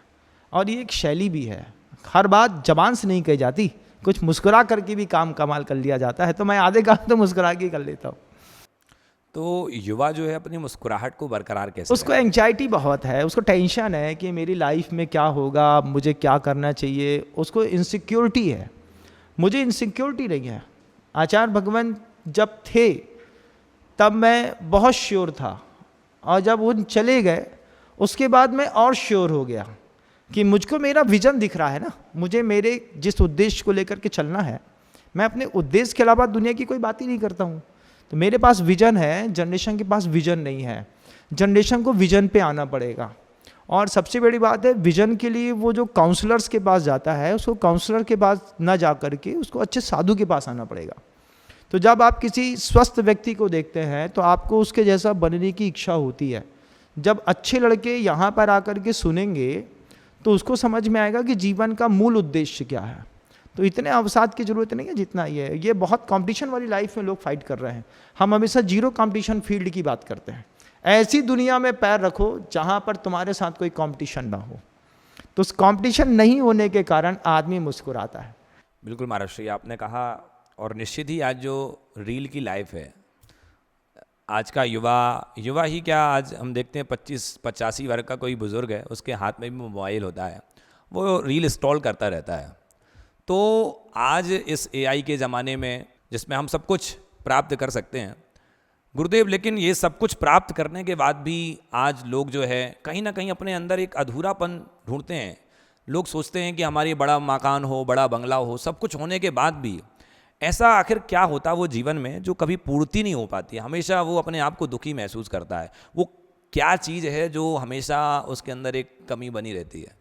और ये एक शैली भी है, हर बात जबान से नहीं कही जाती, कुछ मुस्कुरा करके भी काम कमाल कर लिया जाता है। तो मैं आधे काम तो मुस्कुरा के कर लेता हूँ। तो युवा जो है अपनी मुस्कुराहट को बरकरार कैसे उसको एंग्जाइटी बहुत है, उसको टेंशन है कि मेरी लाइफ में क्या होगा, मुझे क्या करना चाहिए, उसको इनसिक्योरिटी है। मुझे इनसिक्योरिटी नहीं है। आचार्य भगवान जब थे तब मैं बहुत श्योर था और जब वो चले गए उसके बाद मैं और श्योर हो गया कि मुझको मेरा विजन दिख रहा है ना, मुझे मेरे जिस उद्देश्य को लेकर के चलना है, मैं अपने उद्देश्य के अलावा दुनिया की कोई बात ही नहीं करता हूँ। तो मेरे पास विजन है, जनरेशन के पास विजन नहीं है। जनरेशन को विजन पे आना पड़ेगा। और सबसे बड़ी बात है, विजन के लिए वो जो काउंसलर्स के पास जाता है उसको काउंसलर के पास ना जा करके उसको अच्छे साधु के पास आना पड़ेगा। तो जब आप किसी स्वस्थ व्यक्ति को देखते हैं तो आपको उसके जैसा बनने की इच्छा होती है। जब अच्छे लड़के यहाँ पर आकर के सुनेंगे तो उसको समझ में आएगा कि जीवन का मूल उद्देश्य क्या है। तो इतने अवसाद की ज़रूरत नहीं है जितना ये बहुत कंपटीशन वाली लाइफ में लोग फाइट कर रहे हैं। हम हमेशा जीरो कंपटीशन फील्ड की बात करते हैं। ऐसी दुनिया में पैर रखो जहाँ पर तुम्हारे साथ कोई कंपटीशन ना हो। तो उस कंपटीशन नहीं होने के कारण आदमी मुस्कुराता है। बिल्कुल महाराज जी, आपने कहा, और निश्चित ही आज जो रील की लाइफ है, आज का युवा ही क्या, आज हम देखते हैं 25-85 वर्ग का कोई बुज़ुर्ग है, उसके हाथ में भी मोबाइल होता है, वो रील स्क्रॉल करता रहता है। तो आज इस एआई के ज़माने में जिसमें हम सब कुछ प्राप्त कर सकते हैं गुरुदेव, लेकिन ये सब कुछ प्राप्त करने के बाद भी आज लोग जो है कहीं ना कहीं अपने अंदर एक अधूरापन ढूंढते हैं। लोग सोचते हैं कि हमारी बड़ा मकान हो, बड़ा बंगला हो, सब कुछ होने के बाद भी ऐसा आखिर क्या होता वो जीवन में जो कभी पूर्ति नहीं हो पाती, हमेशा वो अपने आप को दुखी महसूस करता है। वो क्या चीज़ है जो हमेशा उसके अंदर एक कमी बनी रहती है?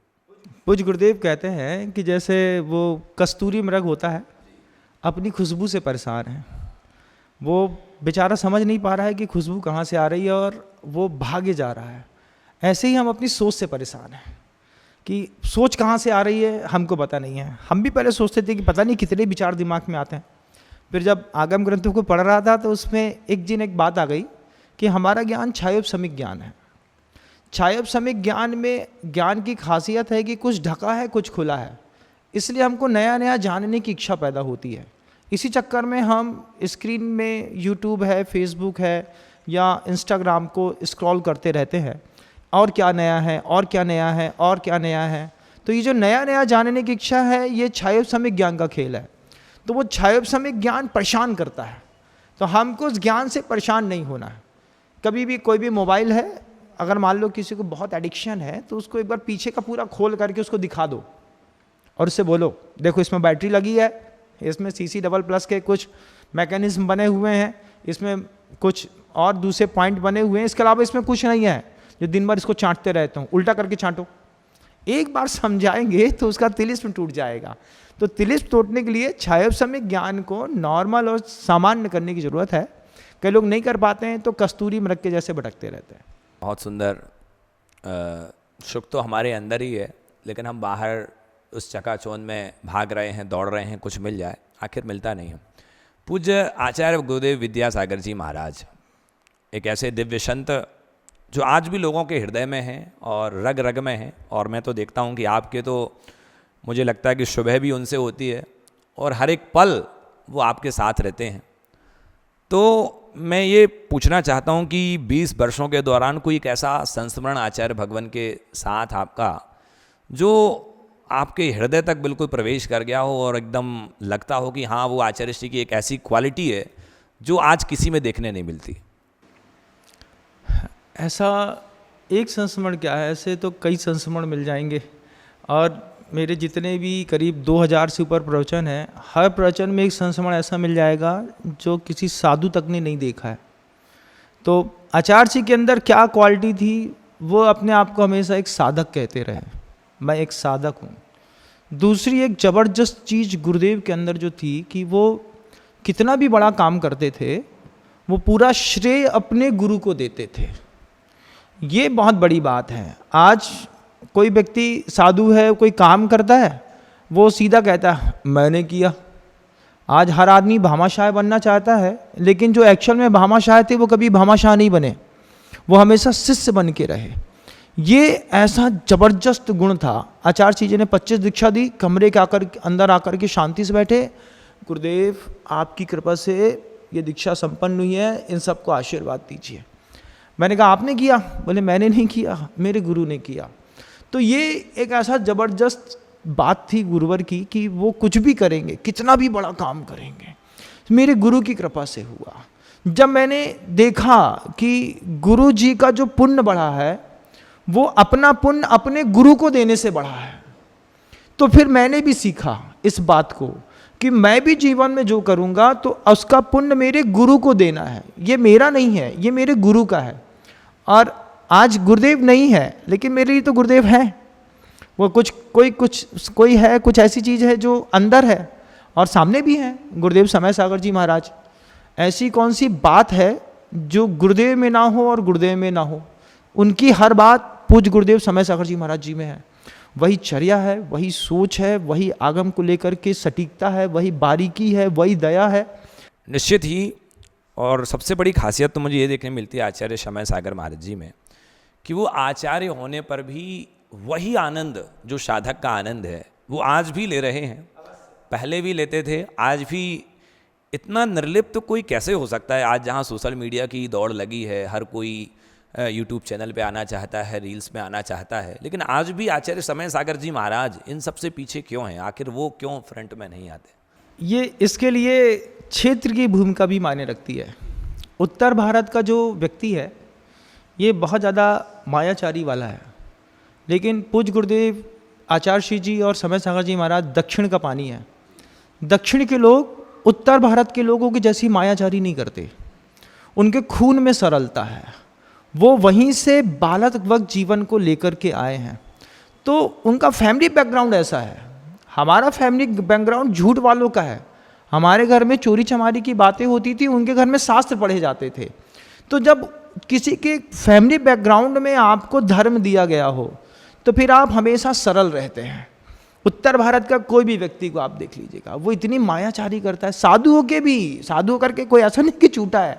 पूज्य गुरुदेव कहते हैं कि जैसे वो कस्तूरी मृग होता है, अपनी खुशबू से परेशान है। वो बेचारा समझ नहीं पा रहा है कि खुशबू कहाँ से आ रही है और वो भागे जा रहा है। ऐसे ही हम अपनी सोच से परेशान हैं कि सोच कहाँ से आ रही है हमको पता नहीं है। हम भी पहले सोचते थे कि पता नहीं कितने विचार दिमाग में आते हैं। फिर जब आगम ग्रंथों को पढ़ रहा था तो उसमें एक बात आ गई कि हमारा ज्ञान छायोपशमिक ज्ञान है। छायोपशमिक ज्ञान में ज्ञान की खासियत है कि कुछ ढका है, कुछ खुला है, इसलिए हमको नया नया जानने की इच्छा पैदा होती है। इसी चक्कर में हम स्क्रीन में यूट्यूब है, फेसबुक है या इंस्टाग्राम को स्क्रॉल करते रहते हैं, और क्या नया है, और क्या नया है, और क्या नया है। तो ये जो नया नया जानने की इच्छा है, ये छायोपशमिक ज्ञान का खेल है। तो वो छायोपशमिक ज्ञान परेशान करता है। तो हमको उस ज्ञान से परेशान नहीं होना है। कभी भी कोई भी मोबाइल है, अगर मान लो किसी को बहुत एडिक्शन है तो उसको एक बार पीछे का पूरा खोल करके उसको दिखा दो और उससे बोलो देखो इसमें बैटरी लगी है, इसमें CC++ के कुछ मैकेनिज्म बने हुए हैं, इसमें कुछ और दूसरे पॉइंट बने हुए हैं, इसके अलावा इसमें कुछ नहीं है जो दिन भर इसको चाटते रहते हो। उल्टा करके चाटो। एक बार समझाएंगे तो उसका तिलिस्म टूट जाएगा। तो तिलिस्म तोड़ने के लिए छायोपशमिक ज्ञान को नॉर्मल और सामान्य करने की ज़रूरत है। कई लोग नहीं कर पाते हैं तो कस्तूरी मृग के जैसे भटकते रहते हैं। बहुत सुंदर। सुख तो हमारे अंदर ही है, लेकिन हम बाहर उस चकाचौंध में भाग रहे हैं, दौड़ रहे हैं, कुछ मिल जाए, आखिर मिलता नहीं है। पूज्य आचार्य गुरुदेव विद्यासागर जी महाराज एक ऐसे दिव्य संत जो आज भी लोगों के हृदय में हैं और रग रग में हैं। और मैं तो देखता हूँ कि आपके तो मुझे लगता है कि सुबह भी उनसे होती है और हर एक पल वो आपके साथ रहते हैं। तो मैं ये पूछना चाहता हूँ कि 20 वर्षों के दौरान कोई एक ऐसा संस्मरण आचार्य भगवान के साथ आपका जो आपके हृदय तक बिल्कुल प्रवेश कर गया हो और एकदम लगता हो कि हाँ वो आचार्य श्री की एक ऐसी क्वालिटी है जो आज किसी में देखने नहीं मिलती? ऐसा एक संस्मरण क्या है, ऐसे तो कई संस्मरण मिल जाएंगे। और मेरे जितने भी करीब 2000 से ऊपर प्रवचन हैं, हर प्रवचन में एक संस्मरण ऐसा मिल जाएगा जो किसी साधु तक ने नहीं देखा है। तो आचार्य जी के अंदर क्या क्वालिटी थी, वो अपने आप को हमेशा एक साधक कहते रहे, मैं एक साधक हूँ। दूसरी एक ज़बरदस्त चीज़ गुरुदेव के अंदर जो थी कि वो कितना भी बड़ा काम करते थे वो पूरा श्रेय अपने गुरु को देते थे। ये बहुत बड़ी बात है। आज कोई व्यक्ति साधु है, कोई काम करता है, वो सीधा कहता है मैंने किया। आज हर आदमी भामाशाह बनना चाहता है, लेकिन जो एक्चुअल में भामाशाह थे वो कभी भामाशाह नहीं बने, वो हमेशा शिष्य बन के रहे। ये ऐसा जबरदस्त गुण था। आचार्य जी ने 25 दीक्षा दी, कमरे के अंदर आकर के शांति से बैठे, गुरुदेव आपकी कृपा से ये दीक्षा संपन्न हुई है, इन सबको आशीर्वाद दीजिए। मैंने कहा आपने किया? बोले मैंने नहीं किया, मेरे गुरु ने किया। तो ये एक ऐसा ज़बरदस्त बात थी गुरुवर की कि वो कुछ भी करेंगे, कितना भी बड़ा काम करेंगे, मेरे गुरु की कृपा से हुआ। जब मैंने देखा कि गुरु जी का जो पुण्य बढ़ा है वो अपना पुण्य अपने गुरु को देने से बढ़ा है, तो फिर मैंने भी सीखा इस बात को कि मैं भी जीवन में जो करूँगा तो उसका पुण्य मेरे गुरु को देना है। ये मेरा नहीं है, ये मेरे गुरु का है। और आज गुरुदेव नहीं है, लेकिन मेरे लिए तो गुरुदेव है। वो कोई है, कुछ ऐसी चीज़ है जो अंदर है और सामने भी है। गुरुदेव समय सागर जी महाराज, ऐसी कौन सी बात है जो गुरुदेव में ना हो और गुरुदेव में ना हो? उनकी हर बात पूज्य गुरुदेव समय सागर जी महाराज जी में है। वही चर्या है, वही सोच है, वही आगम को लेकर के सटीकता है, वही बारीकी है, वही दया है। निश्चित ही। और सबसे बड़ी खासियत तो मुझे ये देखने मिलती है आचार्य समय सागर महाराज जी में कि वो आचार्य होने पर भी वही आनंद जो साधक का आनंद है वो आज भी ले रहे हैं। पहले भी लेते थे, आज भी इतना निर्लिप्त तो कोई कैसे हो सकता है? आज जहाँ सोशल मीडिया की दौड़ लगी है, हर कोई यूट्यूब चैनल पे आना चाहता है, रील्स में आना चाहता है, लेकिन आज भी आचार्य समय सागर जी महाराज इन सब से पीछे क्यों हैं? आखिर वो क्यों फ्रंट में नहीं आते? ये इसके लिए क्षेत्र की भूमिका भी मायने रखती है। उत्तर भारत का जो व्यक्ति है ये बहुत ज़्यादा मायाचारी वाला है, लेकिन पूज्य गुरुदेव आचार्य श्री जी और समय सागर जी महाराज दक्षिण का पानी है। दक्षिण के लोग उत्तर भारत के लोगों की जैसी मायाचारी नहीं करते, उनके खून में सरलता है, वो वहीं से बालक वक्त जीवन को लेकर के आए हैं, तो उनका फैमिली बैकग्राउंड ऐसा है। हमारा फैमिली बैकग्राउंड झूठ वालों का है, हमारे घर में चोरी चमारी की बातें होती थी, उनके घर में शास्त्र पढ़े जाते थे। तो जब किसी के फैमिली बैकग्राउंड में आपको धर्म दिया गया हो तो फिर आप हमेशा सरल रहते हैं। उत्तर भारत का कोई भी व्यक्ति को आप देख लीजिएगा, वो इतनी मायाचारी करता है। साधु होकर भी, साधु होकर के कोई ऐसा नहीं कि छूटा है,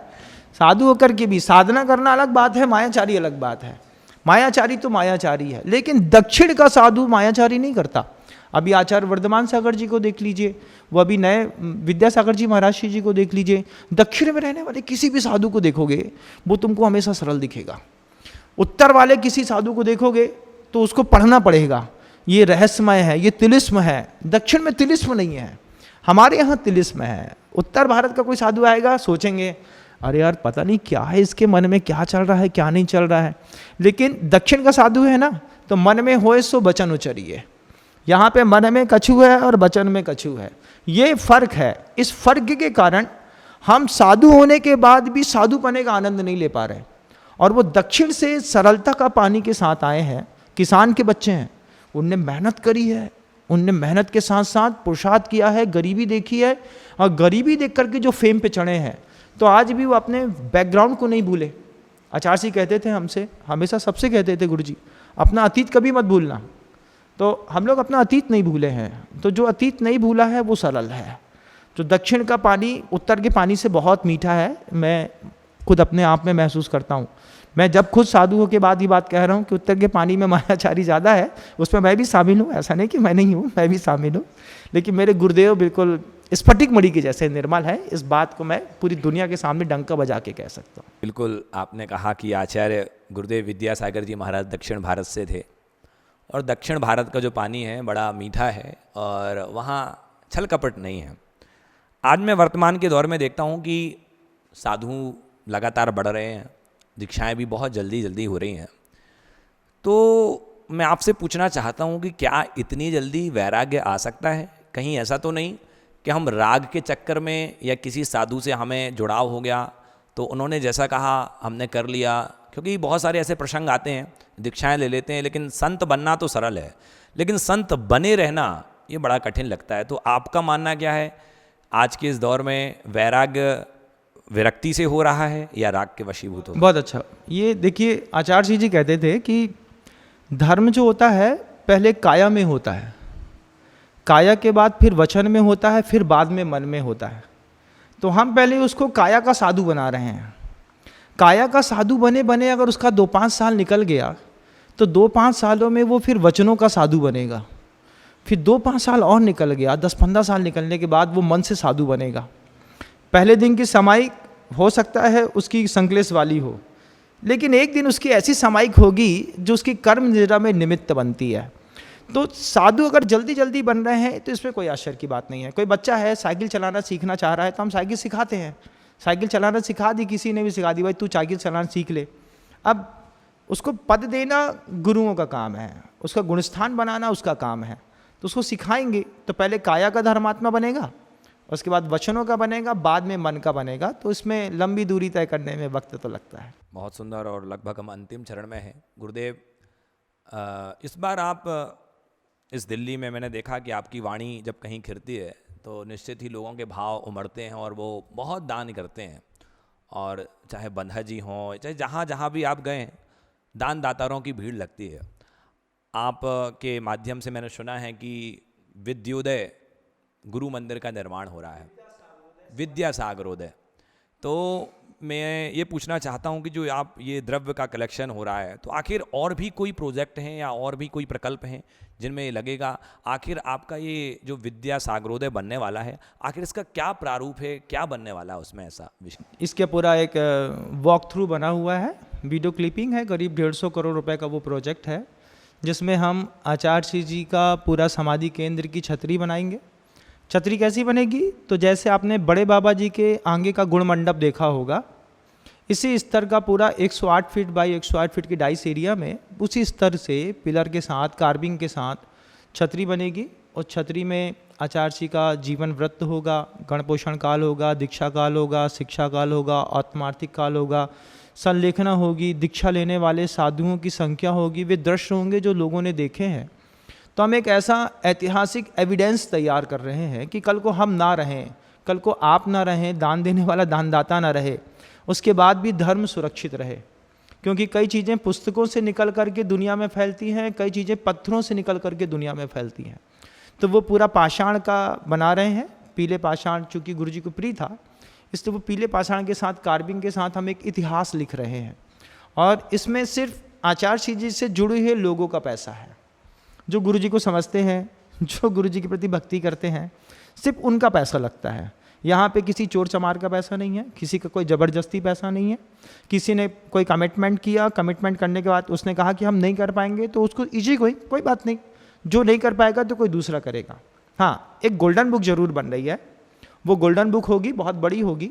साधु होकर के भी साधना करना अलग बात है, मायाचारी अलग बात है। मायाचारी तो मायाचारी है, लेकिन दक्षिण का साधु मायाचारी नहीं करता। अभी आचार्य वर्धमान सागर जी को देख लीजिए, वो अभी नए विद्यासागर जी महाराज जी को देख लीजिए, दक्षिण में रहने वाले किसी भी साधु को देखोगे वो तुमको हमेशा सरल दिखेगा। उत्तर वाले किसी साधु को देखोगे तो उसको पढ़ना पड़ेगा, ये रहस्यमय है, ये तिलिस्म है। दक्षिण में तिलिस्म नहीं है, हमारे यहाँ तिलिस्म है। उत्तर भारत का कोई साधु आएगा, सोचेंगे अरे यार पता नहीं क्या है इसके मन में, क्या चल रहा है क्या नहीं चल रहा है। लेकिन दक्षिण का साधु है ना, तो मन में होए सो बचन उचरिए। यहाँ पे मन में कछु है और वचन में कछु है, ये फर्क है। इस फर्क के कारण हम साधु होने के बाद भी साधु पने का आनंद नहीं ले पा रहे। और वो दक्षिण से सरलता का पानी के साथ आए हैं, किसान के बच्चे हैं, उनने मेहनत करी है, उनने मेहनत के साथ साथ पुरुषार्थ किया है, गरीबी देखी है, और गरीबी देख करके जो फेम पे चढ़े हैं, तो आज भी वो अपने बैकग्राउंड को नहीं भूले। आचार्य जी कहते थे हमसे, हमेशा सबसे कहते थे, गुरु जी अपना अतीत कभी मत भूलना। तो हम लोग अपना अतीत नहीं भूले हैं, तो जो अतीत नहीं भूला है वो सरल है। जो दक्षिण का पानी उत्तर के पानी से बहुत मीठा है, मैं खुद अपने आप में महसूस करता हूँ। मैं जब खुद साधुओं के बाद ही बात कह रहा हूँ कि उत्तर के पानी में मायाचारी ज़्यादा है, उसमें मैं भी शामिल हूँ, ऐसा नहीं कि मैं नहीं हूँ, मैं भी शामिल हूँ। लेकिन मेरे गुरुदेव बिल्कुल स्फटिक मणि के जैसे निर्मल है, इस बात को मैं पूरी दुनिया के सामने डंका बजा के कह सकता हूँ। बिल्कुल, आपने कहा कि आचार्य गुरुदेव विद्यासागर जी महाराज दक्षिण भारत से थे, और दक्षिण भारत का जो पानी है बड़ा मीठा है और वहाँ छल कपट नहीं है। आज मैं वर्तमान के दौर में देखता हूँ कि साधु लगातार बढ़ रहे हैं, दीक्षाएं भी बहुत जल्दी जल्दी हो रही हैं। तो मैं आपसे पूछना चाहता हूँ कि क्या इतनी जल्दी वैराग्य आ सकता है? कहीं ऐसा तो नहीं कि हम राग के चक्कर में या किसी साधु से हमें जुड़ाव हो गया तो उन्होंने जैसा कहा हमने कर लिया? क्योंकि बहुत सारे ऐसे प्रसंग आते हैं, दीक्षाएं ले लेते हैं, लेकिन संत बनना तो सरल है, लेकिन संत बने रहना ये बड़ा कठिन लगता है। तो आपका मानना क्या है, आज के इस दौर में वैराग्य विरक्ति से हो रहा है या राग के वशीभूत हो? बहुत अच्छा, ये देखिए आचार्य जी कहते थे कि धर्म जो होता है पहले काया में होता है, काया के बाद फिर वचन में होता है, फिर बाद में मन में होता है। तो हम पहले उसको काया का साधु बना रहे हैं। काया का साधु बने बने अगर उसका 2-5 साल निकल गया तो 2-5 सालों में वो फिर वचनों का साधु बनेगा, फिर 2-5 साल और निकल गया, 10-15 साल निकलने के बाद वो मन से साधु बनेगा। पहले दिन की समाई हो सकता है उसकी संकलेश वाली हो, लेकिन एक दिन उसकी ऐसी समाइक होगी जो उसकी कर्म निद्रा में निमित्त बनती है। तो साधु अगर जल्दी जल्दी बन रहे हैं तो इसमें कोई आश्चर्य की बात नहीं है। कोई बच्चा है साइकिल चलाना सीखना चाह रहा है तो हम साइकिल सिखाते हैं, साइकिल चलाना सिखा दी, किसी ने भी सिखा दी, भाई तू साइकिल चलाना सीख ले। अब उसको पद देना गुरुओं का काम है, उसका गुणस्थान बनाना उसका काम है, तो उसको सिखाएंगे। तो पहले काया का धर्मात्मा बनेगा, उसके बाद वचनों का बनेगा, बाद में मन का बनेगा। तो इसमें लंबी दूरी तय करने में वक्त तो लगता है। बहुत सुंदर, और लगभग हम अंतिम चरण में हैं। गुरुदेव, इस बार आप इस दिल्ली में मैंने देखा कि आपकी वाणी जब कहीं खिरती है तो निश्चित ही लोगों के भाव उमड़ते हैं और वो बहुत दान करते हैं। और चाहे बंधा जी हों, चाहे जहाँ जहाँ भी आप गए, दान दातारों की भीड़ लगती है। आप के माध्यम से मैंने सुना है कि विद्योदय गुरु मंदिर का निर्माण हो रहा है, विद्या सागरोदय। तो मैं ये पूछना चाहता हूँ कि जो आप ये द्रव्य का कलेक्शन हो रहा है, तो आखिर और भी कोई प्रोजेक्ट हैं या और भी कोई प्रकल्प हैं जिनमें ये लगेगा, आखिर आपका ये जो विद्या सागरोदय बनने वाला है, आखिर इसका क्या प्रारूप है, क्या बनने वाला है उसमें ऐसा विषय? इसके पूरा एक वॉक थ्रू बना हुआ है, वीडियो क्लिपिंग है, करीब 150 करोड़ रुपए का वो प्रोजेक्ट है, जिसमें हम आचार्य जी का पूरा समाधि केंद्र की छतरी बनाएंगे। छतरी कैसी बनेगी? तो जैसे आपने बड़े बाबा जी के आगे का गुण मंडप देखा होगा, इसी स्तर का पूरा 108 फीट बाई 108 फीट की डाइस एरिया में उसी स्तर से पिलर के साथ, कार्विंग के साथ छतरी बनेगी। और छतरी में आचार्य जी का जीवन व्रत होगा, गणपोषण काल होगा, दीक्षा काल होगा, शिक्षा काल होगा, आत्मार्थिक काल होगा, संलेखना होगी, दीक्षा लेने वाले साधुओं की संख्या होगी, वे दृश्य होंगे जो लोगों ने देखे हैं। तो हम एक ऐसा ऐतिहासिक एविडेंस तैयार कर रहे हैं कि कल को हम ना रहें, कल को आप ना रहें, दान देने वाला दानदाता ना रहे, उसके बाद भी धर्म सुरक्षित रहे। क्योंकि कई चीज़ें पुस्तकों से निकल करके दुनिया में फैलती हैं, कई चीज़ें पत्थरों से निकल करके दुनिया में फैलती हैं। तो वो पूरा पाषाण का बना रहे हैं, पीले पाषाण, चूँकि गुरु जी को प्रिय था, इसलिए वो पीले पाषाण के साथ, कार्विंग के साथ हम एक इतिहास लिख रहे हैं। और इसमें सिर्फ आचार्य जी से जुड़े हुए लोगों का पैसा है, जो गुरु जी को समझते हैं, जो गुरु जी के प्रति भक्ति करते हैं, सिर्फ उनका पैसा लगता है। यहाँ पे किसी चोर चमार का पैसा नहीं है, किसी का कोई ज़बरदस्ती पैसा नहीं है। किसी ने कोई कमिटमेंट किया, कमिटमेंट करने के बाद उसने कहा कि हम नहीं कर पाएंगे, तो उसको इजी कोई बात नहीं, जो नहीं कर पाएगा तो कोई दूसरा करेगा। हाँ, एक गोल्डन बुक जरूर बन रही है, वो गोल्डन बुक होगी, बहुत बड़ी होगी।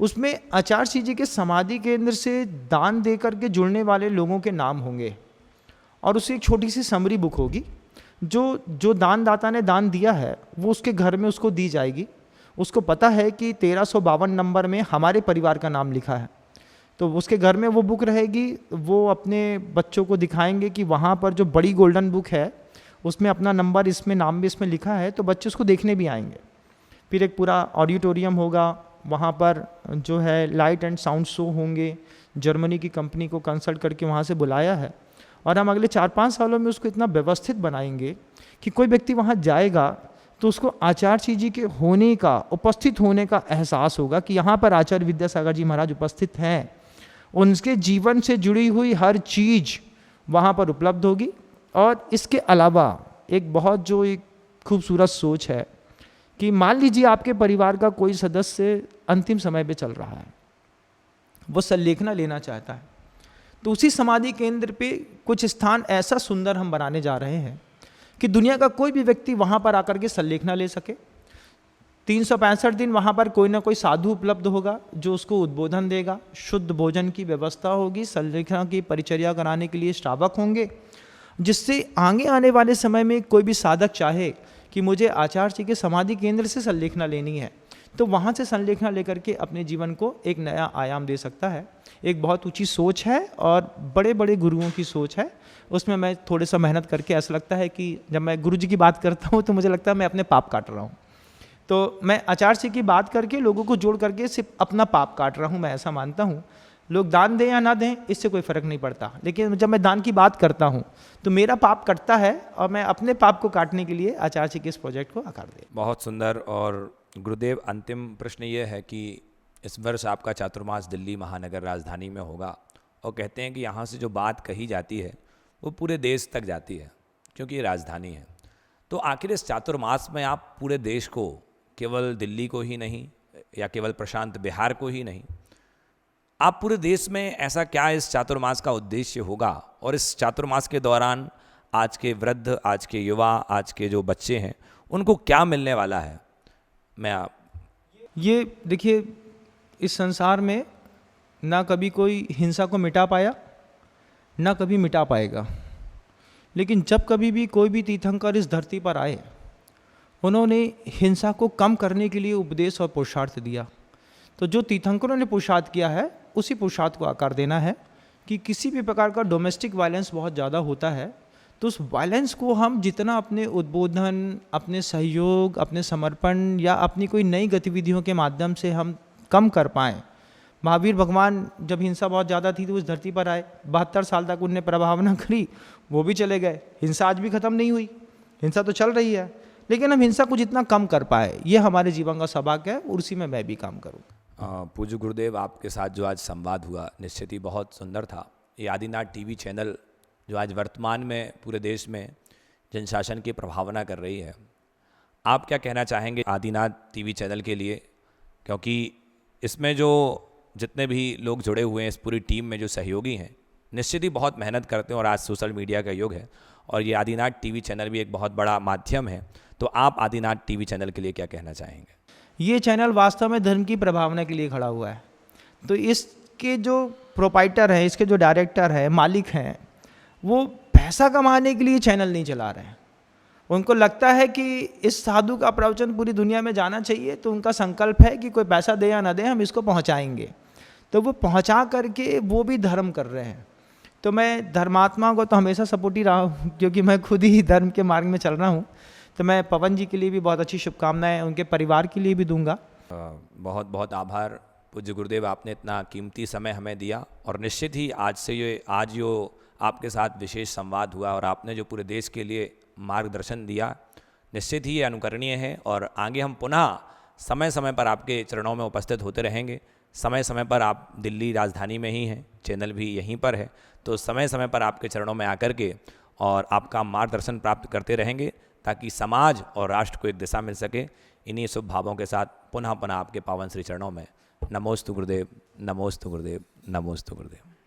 उसमें आचार्य जी के समाधि केंद्र से दान दे करके जुड़ने वाले लोगों के नाम होंगे, और उसकी एक छोटी सी समरी बुक होगी। जो दानदाता ने दान दिया है वो उसके घर में उसको दी जाएगी। उसको पता है कि 1352 नंबर में हमारे परिवार का नाम लिखा है, तो उसके घर में वो बुक रहेगी। वो अपने बच्चों को दिखाएंगे कि वहाँ पर जो बड़ी गोल्डन बुक है उसमें अपना नंबर, इसमें नाम भी इसमें लिखा है, तो बच्चे उसको देखने भी आएंगे। फिर एक पूरा ऑडिटोरियम होगा, वहाँ पर जो है लाइट एंड साउंड शो होंगे। जर्मनी की कंपनी को कंसल्ट करके वहाँ से बुलाया है, और हम अगले 4-5 सालों में उसको इतना व्यवस्थित बनाएंगे कि कोई व्यक्ति वहाँ जाएगा तो उसको आचार्य जी के होने का, उपस्थित होने का एहसास होगा कि यहाँ पर आचार्य विद्यासागर जी महाराज उपस्थित हैं। उनके जीवन से जुड़ी हुई हर चीज़ वहाँ पर उपलब्ध होगी। और इसके अलावा एक बहुत जो एक खूबसूरत सोच है कि मान लीजिए आपके परिवार का कोई सदस्य अंतिम समय पे चल रहा है, वो संलेखना लेना चाहता है, तो उसी समाधि केंद्र पे कुछ स्थान ऐसा सुंदर हम बनाने जा रहे हैं कि दुनिया का कोई भी व्यक्ति वहाँ पर आकर के संलेखना ले सके। 365 दिन वहाँ पर कोई ना कोई साधु उपलब्ध होगा जो उसको उद्बोधन देगा, शुद्ध भोजन की व्यवस्था होगी, संलेखना की परिचर्या कराने के लिए श्रावक होंगे, जिससे आगे आने वाले समय में कोई भी साधक चाहे कि मुझे आचार्य जी के समाधि केंद्र से संलेखना लेनी है, तो वहाँ से संलेखना लेकर के अपने जीवन को एक नया आयाम दे सकता है। एक बहुत ऊंची सोच है और बड़े बड़े गुरुओं की सोच है। उसमें मैं थोड़ा सा मेहनत करके ऐसा लगता है कि जब मैं गुरु जी की बात करता हूँ तो मुझे लगता है मैं अपने पाप काट रहा हूँ। तो मैं आचार्य जी की बात करके लोगों को जोड़ करके सिर्फ अपना पाप काट रहा हूँ, मैं ऐसा मानता हूँ। लोग दान दें या ना दें इससे कोई फ़र्क नहीं पड़ता, लेकिन जब मैं दान की बात करता हूँ तो मेरा पाप कटता है और मैं अपने पाप को काटने के लिए आचार्य जी के इस प्रोजेक्ट को आकार दे। बहुत सुंदर। और गुरुदेव, अंतिम प्रश्न ये है कि इस वर्ष आपका चातुर्मास दिल्ली महानगर राजधानी में होगा, और कहते हैं कि यहाँ से जो बात कही जाती है वो पूरे देश तक जाती है, क्योंकि ये राजधानी है। तो आखिर इस चातुर्मास में आप पूरे देश को, केवल दिल्ली को ही नहीं या केवल प्रशांत बिहार को ही नहीं, आप पूरे देश में ऐसा क्या इस चातुर्मास का उद्देश्य होगा, और इस चातुर्मास के दौरान आज के वृद्ध, आज के युवा, आज के जो बच्चे हैं उनको क्या मिलने वाला है? ये देखिए, इस संसार में ना कभी कोई हिंसा को मिटा पाया, ना कभी मिटा पाएगा, लेकिन जब कभी भी कोई भी तीर्थंकर इस धरती पर आए, उन्होंने हिंसा को कम करने के लिए उपदेश और पुरुषार्थ दिया। तो जो तीर्थंकरों ने पुरुषार्थ किया है उसी पुरुषार्थ को आकार देना है कि किसी भी प्रकार का डोमेस्टिक वायलेंस बहुत ज़्यादा होता है, तो उस वायलेंस को हम जितना अपने उद्बोधन, अपने सहयोग, अपने समर्पण या अपनी कोई नई गतिविधियों के माध्यम से हम कम कर पाएँ। महावीर भगवान जब हिंसा बहुत ज़्यादा थी तो उस धरती पर आए, 72 साल तक उनने प्रभावना करी, वो भी चले गए। हिंसा आज भी ख़त्म नहीं हुई, हिंसा तो चल रही है, लेकिन हम हिंसा को जितना कम कर पाए, ये हमारे जीवन का सौभाग्य है और उसी में मैं भी काम करूँ। पूज्य गुरुदेव, आपके साथ जो आज संवाद हुआ निश्चित ही बहुत सुंदर था। ये आदिनाथ टीवी चैनल जो आज वर्तमान में पूरे देश में जनशासन की प्रभावना कर रही है, आप क्या कहना चाहेंगे आदिनाथ टीवी चैनल के लिए? क्योंकि इसमें जो जितने भी लोग जुड़े हुए हैं, इस पूरी टीम में जो सहयोगी हैं, निश्चित ही बहुत मेहनत करते हैं और आज सोशल मीडिया का युग है और ये आदिनाथ टीवी चैनल भी एक बहुत बड़ा माध्यम है। तो आप आदिनाथ टीवी चैनल के लिए क्या कहना चाहेंगे? ये चैनल वास्तव में धर्म की प्रभावना के लिए खड़ा हुआ है। तो इसके जो प्रोपाइटर हैं, इसके जो डायरेक्टर हैं, मालिक हैं, वो पैसा कमाने के लिए चैनल नहीं चला रहे हैं। उनको लगता है कि इस साधु का प्रवचन पूरी दुनिया में जाना चाहिए, तो उनका संकल्प है कि कोई पैसा दे या ना दे, हम इसको पहुंचाएंगे। तो वो पहुंचा करके वो भी धर्म कर रहे हैं। तो मैं धर्मात्मा को तो हमेशा सपोर्ट ही रहा हूँ, क्योंकि मैं खुद ही धर्म के मार्ग में चल रहा हूँ। तो मैं पवन जी के लिए भी बहुत अच्छी शुभकामनाएं उनके परिवार के लिए भी दूंगा। बहुत बहुत आभार पूज्य गुरुदेव, आपने इतना कीमती समय हमें दिया और निश्चित ही आज जो आपके साथ विशेष संवाद हुआ और आपने जो पूरे देश के लिए मार्गदर्शन दिया, निश्चित ही ये अनुकरणीय है और आगे हम पुनः समय समय पर आपके चरणों में उपस्थित होते रहेंगे। समय समय पर आप दिल्ली राजधानी में ही हैं, चैनल भी यहीं पर है, तो समय समय पर आपके चरणों में आकर के और आपका मार्गदर्शन प्राप्त करते रहेंगे ताकि समाज और राष्ट्र को एक दिशा मिल सके। इन्हीं शुभ भावों के साथ पुनः आपके पावन श्री चरणों में नमोस्तु गुरुदेव, नमोस्तु गुरुदेव, नमोस्तु गुरुदेव।